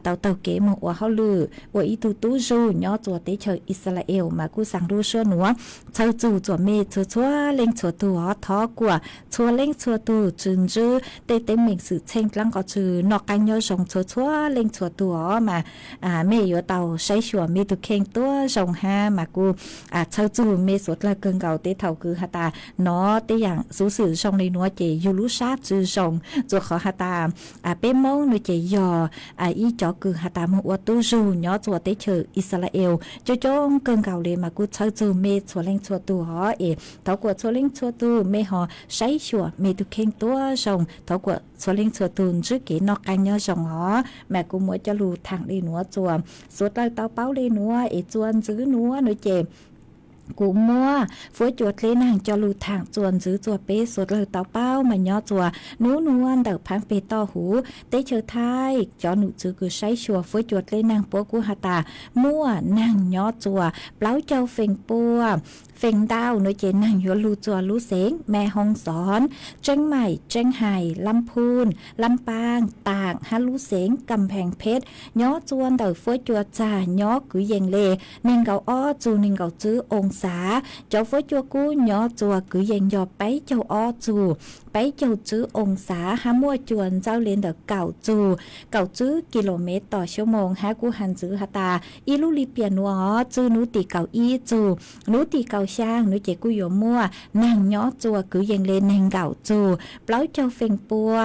เต่าเก๋มัวเฮาลือว่าอีตูตู้จูย่อจัวเตเชยอิสราเอลมากูสังรู้ชัวนัวเชยจู่จัวเมชัวเล่งชัวตัวท้อกว่าชัวเล่งชัวตูจึงจื้อเตมิงสื่อเช่งลังก็จือนอกกันย่อสงชัวเล่งชัวตัวมาเมยเตาใช้ชัวเมตุเข่งตัวส่งห้ามากูเชาจูเมสวดละเกินเก่าเตเท่าคือหาตาเนาะเตอย่างสู้สื่อส่งในนัวเจยูรุชาจือส่งจัวขอหาตาเป้มงในเจยออีจอคือหาตามัวตูจูเนาะจัวเตเชออิสราเอลจ้จงเกินเก่าเลยมากูเชาจูเมชัวเล่งชัวตัวเเท่ากว่าชัวเล่งชัวตัวเมหอใช้ชัวเมตุเข่งตัวส่งเท่ากว่าชัวเล่งชัวตุนจื้อเก๋นอกกันย่อส่งหอแม่กูมัวจะรูทางเลนัวจัวสวดลอยเตาเป้าเลนัวจวนซื้อนัวหนูเจ cú mua phối chuột lên hàng cho lù thẳng chuồn giữ chuột bế sốt lời tàu bao mà nhỏ chuột nú nuôn đỡ phán bế to hú tế chờ thai cho nụ chữ cứ say chùa phối chuột lên hàng bố cú hà tà mua nàng nhỏ chuột báo châu phình bùa phình đào nơi chế nàng hiểu lù chùa lù xénแม่ฮ่องสอนเชียงใหม่เชียงไฮ้ลำพูนลำปางตากฮาลูเสงกำแพงเพชรย้อจวนเดอฟ้วยจัวจ่าย้อกุยเยงเลนิงเกาอ้อจูนิงเกาจื้อองศาเจ้าฟ้วยจัวกู้ย้อจัวกุยเยงยอไปเจ้าอ้อจูไปเจ้าจื้อองศาฮามัวจวนเจ้าเลนเดอเก่าจูเก่าจื้อกิโลเมตรต่อชั่วโมงฮากูหันจื้อฮาตาอีลูลีเปียนัวจื้อนูตีเก่าอีจูนูตีเก่าช่างนูเจกุยมัวนางย้อจัวกุยเยงเลนงเก่าจูเปล่าเจ้าเฟงปัว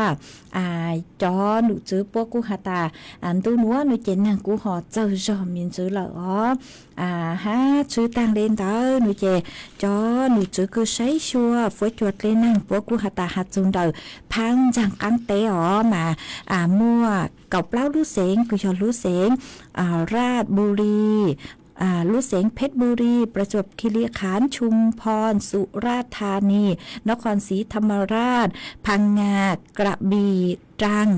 จอหนูจื้อปัวกูฮาตาอันตู้นัวหนูเจนนางกูหอเจ้าจอมินจื้อเหรอฮะจื้อตังเลนเตอหนูเจจอหนูจื้อคือใช้ชัวฝวยจวดเลนนางปัวกูฮาตาฮัดจุนเดอพังจังกันเตอมามัวเก่าเปล่าลู่เสงกูชอลู่เสงราชบุรีลูกเสียงเพชรบุรีประจวบคีรีขันธ์ชุมพรสุราษฎร์ธานีนครศรีธรรมราชพังงากระบี่ตรัง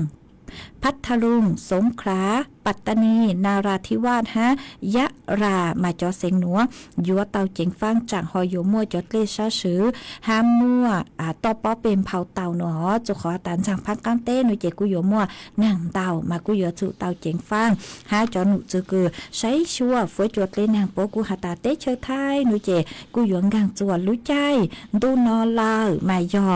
พัทลุงสงขลาปัตตานีนาราธิวาสยะรามาจอเสียงหนัวยัวเตาเจ๋งฟังจากหอยมัวจดเลชาสือห้ามมัวต่อป้อเป็นเผาเตาหนอจะขอตันสั่งพักกันเต้หนูเจกุยมัวนั่งเตามากุยจุเตาเจ๋งฟังหาจอหนูจือคือใช้ชัวฝวยจดเลนางโปกูหาตาเต้เชอไทยหนูเจกุยงกังจวดรู้ใจดูนอลาหมายอ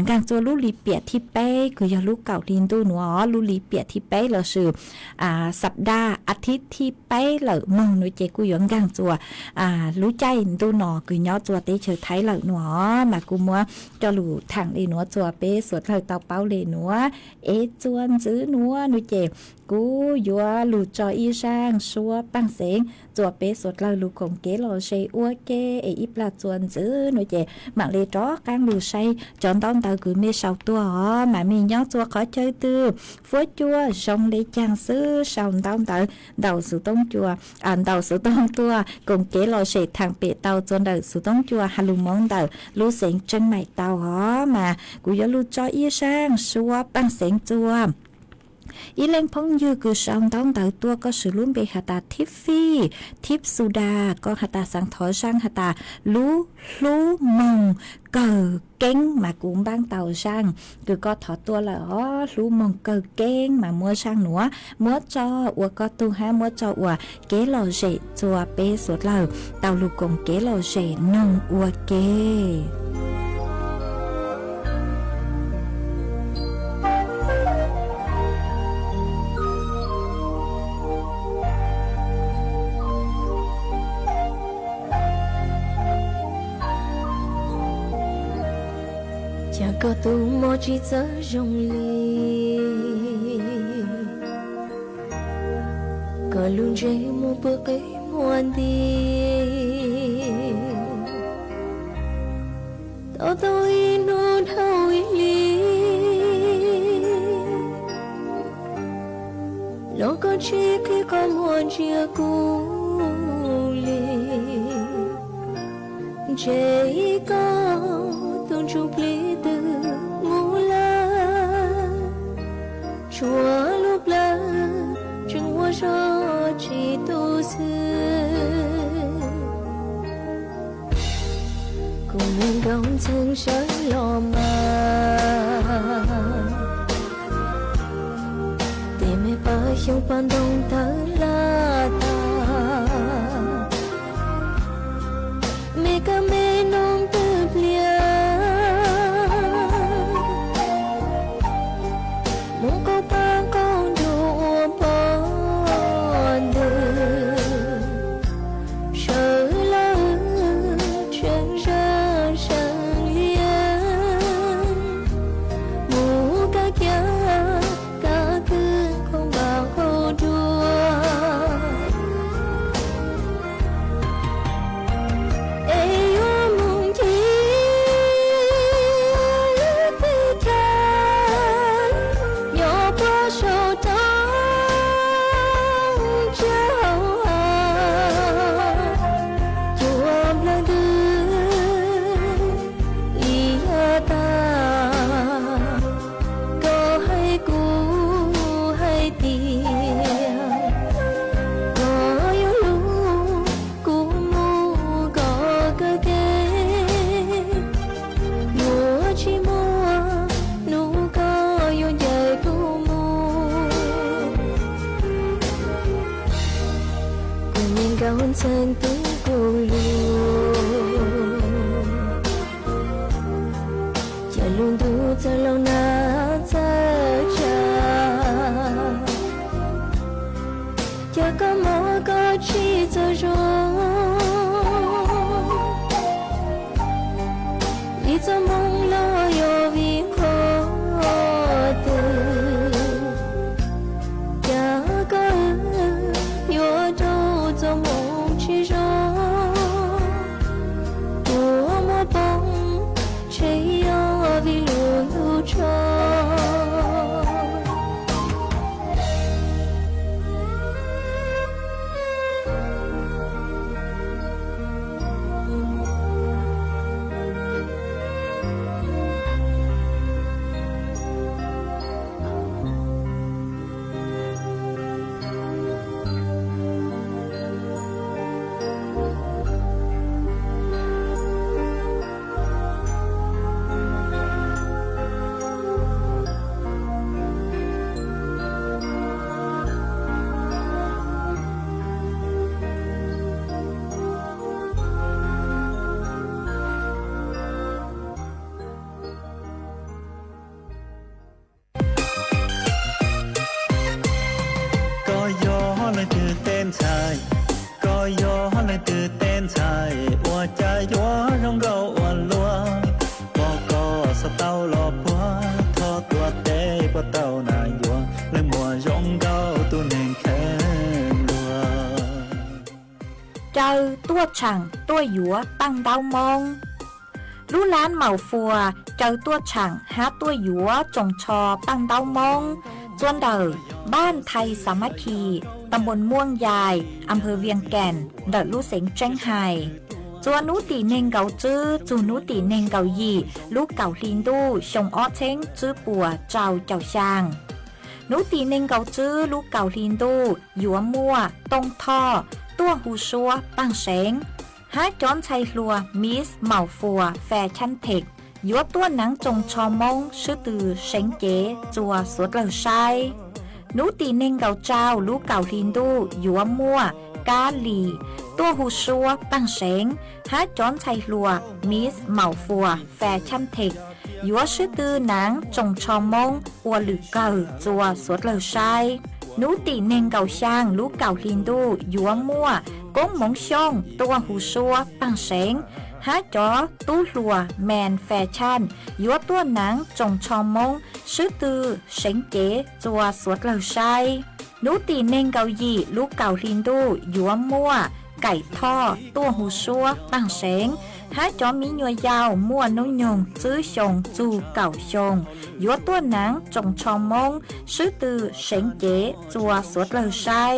กังจวดลูลีเปียที่เป้คือยาลูกเก่าดินดูหนัวลูลีเปียที่เป้เราสืบสัปดาห์อาทิตย์ที่ไปเหล่ามึงนุเจกุยงกังจัวรู้ใจดูหนอกุยย้อจัวเตเฉยไทยเหล่าหนัวมากูมัวจะหลู่ทางเลหนัวจัวเป้สวดเหล่าเตาเป้าเลหนัวจวนซื้อหนัวนุเจกูยัวหลู่จออีช่างชัวปังเสงจัวเป้สวดเหล่าหลู่ของเกลอเชอัวเกอีปลาจวนซื้อนุเจหมักเลจ้อกางหลู่ใช้จอนต้องเตากุยเมชาวตัวมามีย้อจัวขอเจอตื้อฟัวจัวชงเลจางซื้อชาวต้องเตาเดาสุต้องจัวเดาสุต้องตัวกงเกลอเชทางเปเตาจนเดาสุต้องจัวฮาลุมองเดาลู่เสงจังใหม่เตามากูยัวลู่จออีช่างชัวปังเสงจัวอีเล่งพงยืคือชาวต้องเตาตัวก็สือลุ่มเบหาตาทิฟฟี่ทิพสุดาก็หาตาสังทอช่างหาตาลู่มงเกิดเก้งมากุ้งบ้างเต่าช่างคือก็ถอตัวละรู้มองเกิดเก้งมามัวช่างหนัวมัวจออัวก็ตูฮะมัวจออัวเกลอเจจัวเปสวดเราเต่าลูกกงเกลอเจนงอัวเกChả có tu mô chỉ dở rong ly Có luôn dây mô bơ cây muôn đi Tao tôi nôn hao ý lý Nó có chi khi có muôn chia cú lý Chê có tôn chụp lý từ mù la chúa lúc la chừng hoa cho chỉ tu sư cùng mình gồng chân sớm lo mà tìm mẹ ba không ban đông thở la ta mẹ cả mẹ nông tư bia muốn có ba con đùa bọn đời sợ lỡ chuyện ra sang liền muốn cả kia cả cứ không bao câu đùa 温存度过路，夜轮渡在楼那在家，也个莫个去走中，一座梦了有云火的，也个有都做梦去中，多么棒，谁要为路路长。Trâu tua chẳng tua dúa tăng đau mông Lũ lán màu phùa trâu tua chẳng há tua dúa trồng trò tăng đau mông Chuan đờiบ้านไทยสามัคคีตำบลม่วงยายอำเภอเวียงแก่นเดอะลู่เสงแจ้งไห่จวนนูตีเนงเกาจื้อจูนูตีเนงเกายีลูกเก่าลินดูชงอ้อเช้งจื้อปัวเจ้าเจ้าช่างนูตีเนงเกาจื้อลูกเก่าลินดูหยัวมั่วตงท่อตัวหูชัวปังเสงหาจอนชัยลัวมิสเหมาฟัวแฟชั่นเทคยัวตัวหนังจงชอมงชื่อตือเสงเก๋จัวสวดเหล่าชัยนูตีเนงเกาเจ้าลูกเก่าลินดูหยัวมั่วกาหลีตัวหูชัวปังเสงหาจอนชัยลัวมิสเหมาฟัวแฟชั่นเทคยัวชื่อตือหนังจงชอมงอัวหรือเก่าจัวสวดเหล่าชัยนูตีเนงเกาช่างลูกเก่าลินดูหยัวมั่วก้งมงช่องตัวหูชัวปังเสงหาจอตู้หลัวแมนแฟชั่นยัวตัวหนังจงชอมงชื่อตือเสงเก๋จัวสวดเหล่าชัยนูตีเนงเกายีลูกเก่าลินดูหยัวมั่วไก่ท่อตัวหูชัวปังเสงหาจอมีหน่วยยาวมั่วนุ่งยงซื้อชงจูเก่าชงยัวตัวหนังจงชอมงชื่อตือเสงเก๋จัวสวดเหล่าชัย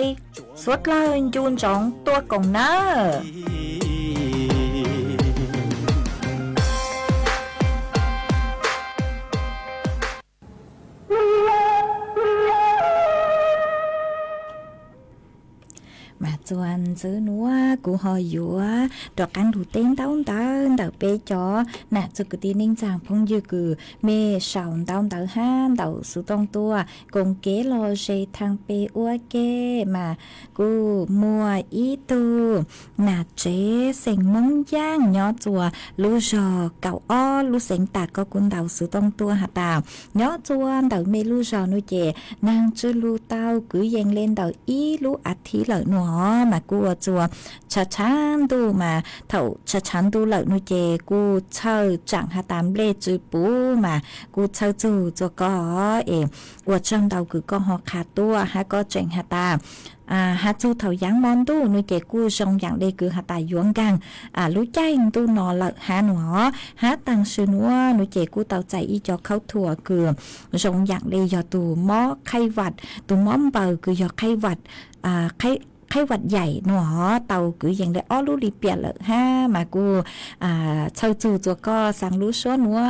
สวดเลยยูนจงตัวกงเนอmà chuan chữ núa của họ dúa đọc ăn thủ tên tao đào bê cho nè cho cái tin ninh chàng phong dư cử mê sòng tao ha tao số tông tua cùng kế lo dây thang bê ua kê mà cô mua ý tu nà chế sành mông giang nhỏ chùa lú rò cậu o lú sành tạc có cuốn tao số tông tua hả tao nhỏ chuan tao mê lú rò nuôi chè nàng chữ lú tao cứ dành lên tao ý lú át thí lợi nọ mà cô chùa chả chán tu mà thầu chả chán tu lợi nuôi chè cô chơi chẳng hà tám lê chữ bú mà cô chơi chữ cho có ở trong đầu cứ có họ khá tua hay có chuyện hà ta hà chú thầu giảng món tu nuôi chè cô xong dạng đây cứ hà ta yuan gang lú chay tu nọ lợi hà nọ hà tăng sư nữa nuôi chè cô tàu chạy y cho khâu thua cứ xong dạng đây do tù mó khay vặt tù món bờ cứ do khay vặtไข้หวัดใหญ่หนอเตากืออย่างได้อ้อรู้รีเปียเลยฮะมากูเช่าจูตัวก็สั่งรู้ชัวหนัว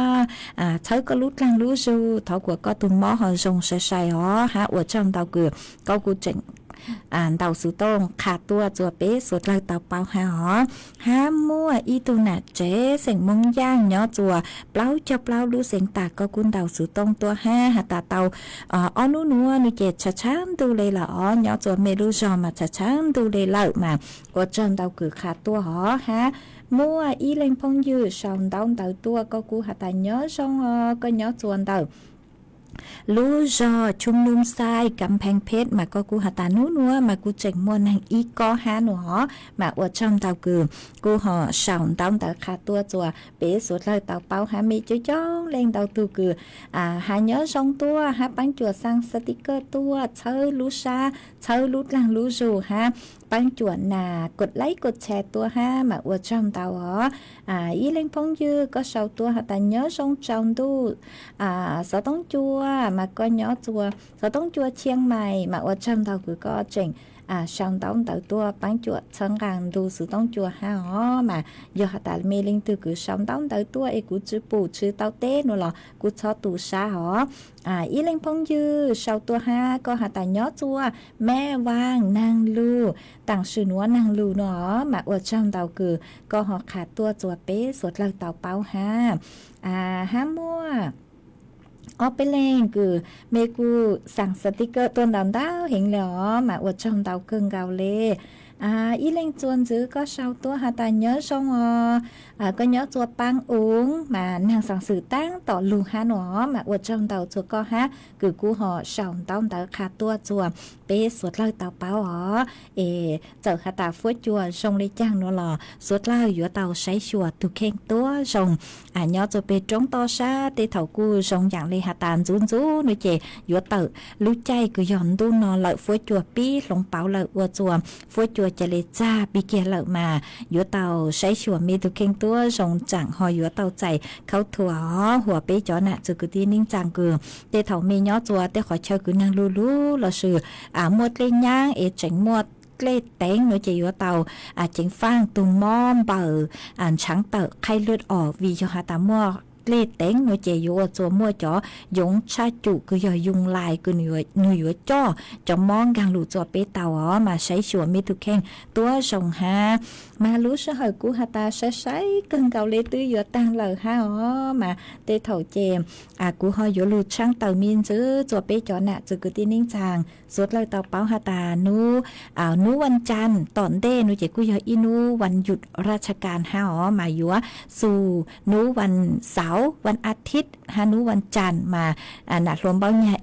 เช่าก็รู้กลางรู้จูเท่ากว่าก็ตุ่มหม้อหอจงใส่อ๋อฮะอวดจังเตากือก็กูเจ๋ง เต่าสุต้งขาดตัวจัวเป๊ะสดเลยเต่าเปาหาหอห้ามมั่วอีตูน่ะเจ๊เสียงมงย่างย่อจัวเปล่าจะเปล่ารู้เสียงตาก็กุนเต่าสุต้งตัวห้าหาตาเต่าอ้อนัวนุเจชะช้างดูเลยละอ๋อย่อจัวเมรูจอมาชะช้างดูเลยละมาก็จนเต่าคือขาดตัวหอฮะมั่วอีเล่งพงยืดสองเต่าเต่าตัวก็กูหาตาย่อจงก็ย่อจวนเต่ารู้จอชุมนุมทรายกำแพงเพชรมาก็กูหาตานัวมากูเจ๋งมวนแห่งอีกอหาหนูหอมาอวดช่องเตากูห่อสาวเตาเตาขาตัวจัวเป๋สุดเลยเตาเป้าหามีจ้จ้องเล่งเตาตูหาเยอะสองตัวหาปังจัวสร้างสติกเกอร์ตัวเชยรู้ชาเชยรู้หลังรู้จูฮะปังจวนนากดไลค์กดแชร์ตัวห้ามาอวดช่องเตาหออีเล่งพงยืก็สาวตัวหาตาเยอะสองจองดูสาวต้องจัวมาก็เนาะจัวเราต้องจัวเชียงใหม่มาว่าช่างเตาคือก็เจ๋งช่างต้องเตาตัวปังจัวช่างการดูสื่อต้องจัวห้าอ๋อมาโยหตาเมลิงตือคือช่างต้องเตาตัวเอกูจื้อปูชื่อเตาเต้นู่นหรอกูชอบตูชาอ๋ออีเล่งพงยืชาวตัวห้าก็หาตาเนาะจัวแม่ว่างนางลูต่างชื่อนัวนางลูเนาะมาว่าช่างเตาคือก็หอขาดตัวจัวเป๊ะสดเลยเตาเป้าห้าห้ามั่วออกไปเล่นคือเมกูสั่งสติกเกอร์ตัวดำดาวเห็นแล้วมาอวดช่องดาวเกิงเกาเล่อีเล่งจวนจื้อก็ชาวตัวหาตาเยอะช่องก็เยอะจัวปังอุ๋งมานางสั่งสื่อตั้งต่อลูฮาหนอมาอวดช่องดาวจัวก็ฮะคือกูห่อชาวเต้าเต๋อขาตัวจัวเป๊ะสวดเล่าเตาเป้าอ๋อเจอหาตาฟุ้จัวชงเลยจ้างนัวหล่อสวดเล่าอยู่เตาใช้ชัวตุเข่งตัวชงเยอะจะไปจงต่อชาเตเถากูชงอย่างเลยหาตาจูนจูนเจอยู่เต๋อรู้ใจคือย้อนดูนอนเลยฟุ้จัวปีหลงเป้าเลยอวดจัวฟุ้จัวจะเลยจ้าปีเกียเลยมาอยู่เตาใช้ชัวมีตุเข่งตัวชงจังหอยอยู่เตาใจเขาถั่วหัวเป๊ะจอน่ะจะคือที่นิ่งจังคือเตเถามีเนาะจัวเตขอเชิญคือนางลูเราสื่อหมดเลยย่างเจ๋งหมดเกล็ดแตงหนูจะอยู่เตาจิงฟางตุงม้อมเบอช้างเตอไข้เลือดออกวีจอหาตามั่วเกล็ดแตงหนูจะอยู่จัวมั่วจ่อยงชาจุคือย่อยุงลายคือหนูอยู่จ่อจะมองกลางหลุดจัวเป๊ะเตามาใช้ชัวมีทุกแข่งตัวส่งหามารู้สหกูหาตาใช้เกินเกาเลยตื้ออยู่ตังเหล่าฮะมาเตเถาเจมกูหอยอยู่หลุดช่างเตามีนซื้อจัวเป๊ะจ่อน่ะจะคือที่นิ่งจางสวดเลยเตาเป้าหาตานูวันจันทร์ตอนเด้นูเจกูยออีนูวันหยุดราชการฮะมาอยู่สู่นูวันเสาร์วันอาทิตย์ฮานูวันจันทร์มาหนักรวมเบาเนี่ย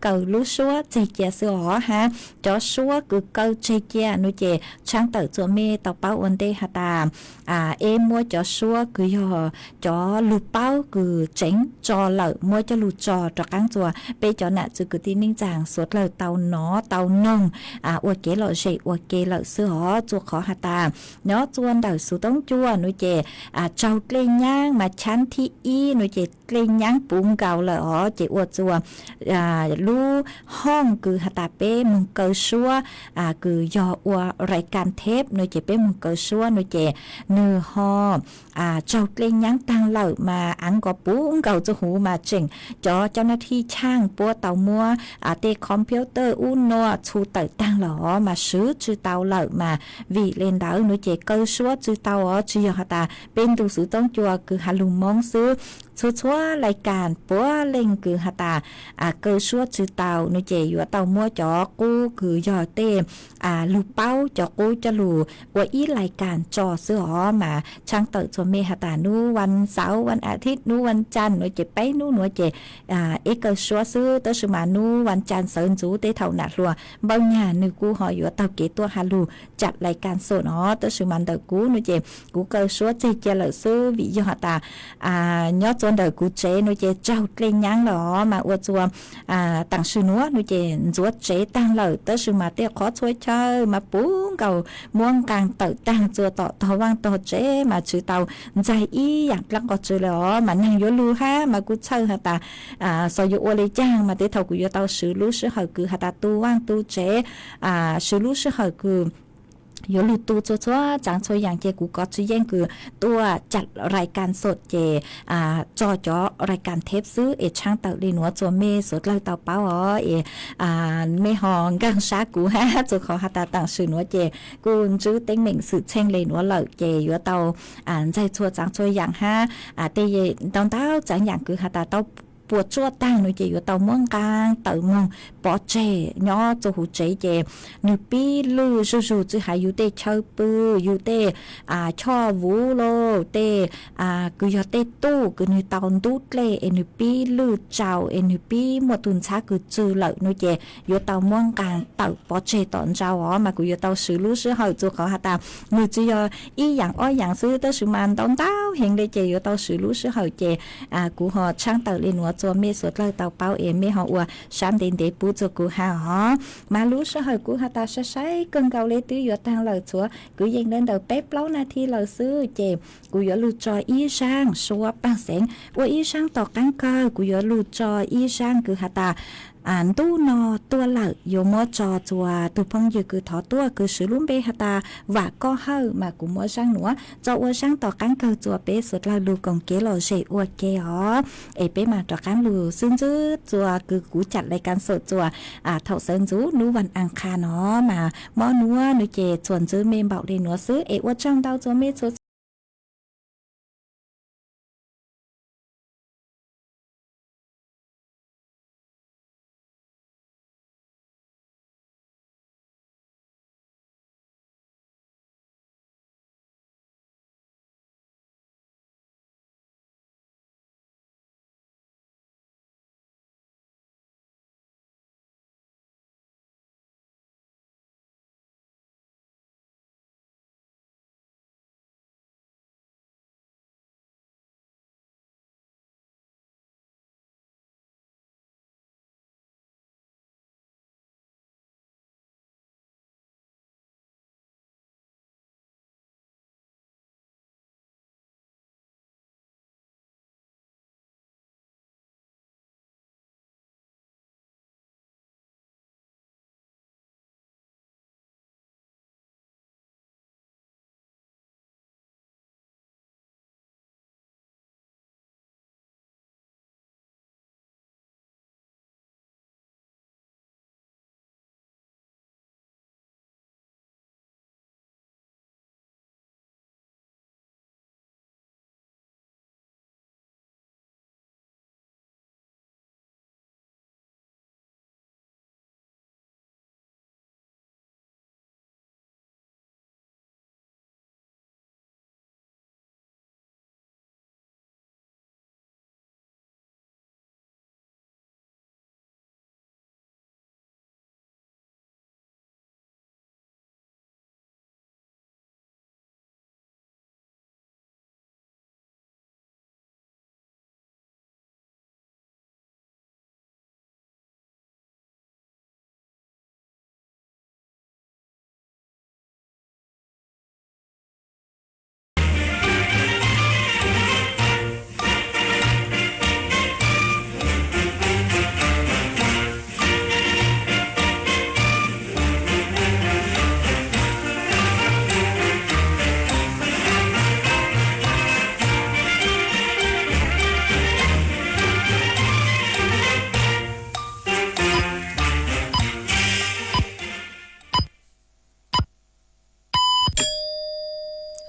เกาลุชัวเจเจียเสือฮะจอชัวคือเกาเจเจียนูเจช่างเต๋อจัวเมเตาเป้าวันเดหาตามัวจอชัวคือยอจอลูเป้าคือเจ๋งจอเหล่ามัวจะลูจอตะกังจัวไปจอหนักจะคือที่นิ่งจางสวดเหล่าเตาหนอเตานงอวดเกเหล่าเฉยอวดเกเหล่าเสือจัวขอหาตาเนาะจวนเต๋อสุต้องจัวนูเจเจ้าเกลงย่างมาชั้นที่อีนูเจเกลงย่างปุ้งเก่าเลยเจอวดจัวลู่ห้องคือหาตาเป้มึงเกอชัวคือยออวรายการเทปนูเจเป้มึงเกอชัวนูเจเนื้อหอเจ้าเกลงย่างตังเหล่ามาอังก็ปุ้งเก่าจะหูมาเจ๋งจอเจ้าหน้าที่ช่างปัวเตามัวเตคอมพิวเตอร์อุ้นนัวชูเตยตังหล่อมาซื้อจือเตาเหล่ามาวีเล่นดาวนูเจเกอชัวจือเตาจือยอหาตาเป็นดูสูต้องจัวคือฮาลุมมองซื้อชัวรายการปัวเล่งคือหาตาเกอชัวจือเตานูเจอยู่เตามัวจอกูคือยอเต้ลูเป้าจอกูจะลูว่าอีรายการจอเสือมาช่างเตอจัวเมหาตานูวันเสาร์วันอาทิตย์นูวันจันทร์นูเจไปนูนูเจเกอชัวซื้อตสุมานูวันจันทร์เสาร์จูเตเท่าหนักรัวบางอย่างนูกูหออยู่เตาเกตัวฮาลูจัดรายการโซนตสุมันเตอกูนูเจกูเกอชัวเจเจเลซื้อวิยอหาตายอดจนเดกูเจนูเจเจ้าเกลงยังหรอมาอวดจัวต่างชื่อนัวนูเจจัวเจตั้งเหล่าเตสุมาเตขอช่วยเชอมาปุ้งเก่าม่วงกลางเตอตั้งจัวต่อว่างต่อเจมาชื่อเตาใจอีอยากลังก็เจอแล้วมันยังยลูฮะมากูเชอหาตาสอยโอเลยจ้างมาเตเท่ากูยเตาชื่อรู้ชื่อเหอคือหาตาตูว่างตูเจชื่อรู้ชื่อเหอคือ有路ตูจัวจางช่วยอย่างเจกูก็ชื่อแย่งคือตัวจัดรายการสดเจจอจ่อรายการเทปซื้อช่างเต่าลีนัวจัวเมสดเลยเต่าเป้าไม่หองกังชากูฮะจัวขอหาตาต่างสื่อนัวเจกูจื้อเต็งเหม่งสื่อเช่งเลยนัวเหล่าเจอยู่เต่าใจชัวจางช่วยอย่างฮะเตยตอนเต้าจางอย่างคือหาตาเต้าปวดชั่วตั้งหนูเจอยู่เตาเมืองกลางเตาเมืองปอเจย่อจะหูเจหนูปีลือสู้ๆจะหาอยู่เตเชอปืออยู่เตช่อวูโลเตกูยอเตตู้กูหนูเตาดูดเล่หนูปีลือเจ้าหนูปีหมดตุนชากูจือเหล่าหนูเจอยู่เตาเมืองกลางเตาปอเจตอนเจ้าอ๋อมากูอยู่เตาซื้อรู้ซื้อหอยจูเขาหาตาหนูจะยออีอย่างอ้อยอย่างซื้อเตซื้อมันตอนเต้าเห็นได้เจอยู่เตาซื้อรู้ซื้อหอยเจกูหอช่างเตาเรียนหัวจัวเมสดเลยเตาเป้าไม่หอวัวช้ำเด่นเดปูจัวกูหาหอมารู้ซื้อหอยกูหาตาใช้กึ่งเกาเลยตื้ออยู่ทางเลยชัวกูยังเดินเดาเป๊ะเล่านาทีเลยซื้อเจกูอยู่ลู่จออีช่างชัวปังเสงว่าอีช่างต่อกันเกอกูอยู่ลู่จออีช่างกูหาตาตู้นอตัวเหล่าโยมอจอจัวตุพงยืคือถอตัวคือสือลุ่มเบหตาว่าก็เฮามากุมัวช่างหนัวจอวัวช่างต่อกันเกอจัวเปสุดเราลูกองเกลอเฉยอวดเกอ๋อเปมาต่อกันลูซึ่งจื้อจัวคือกูจัดรายการสดจัวเท่าเซินจูนูวันอังคารเนาะมาหม้อนัวนูเจส่วนจื้อเมมเบาเลยหนัวซื้อว่าช่างดาวจัวเมสด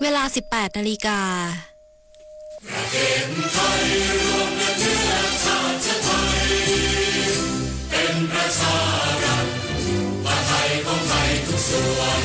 เวลา 18 นาฬิกาเป็นประชารัฐว่าไทยของไทยทุกส่วน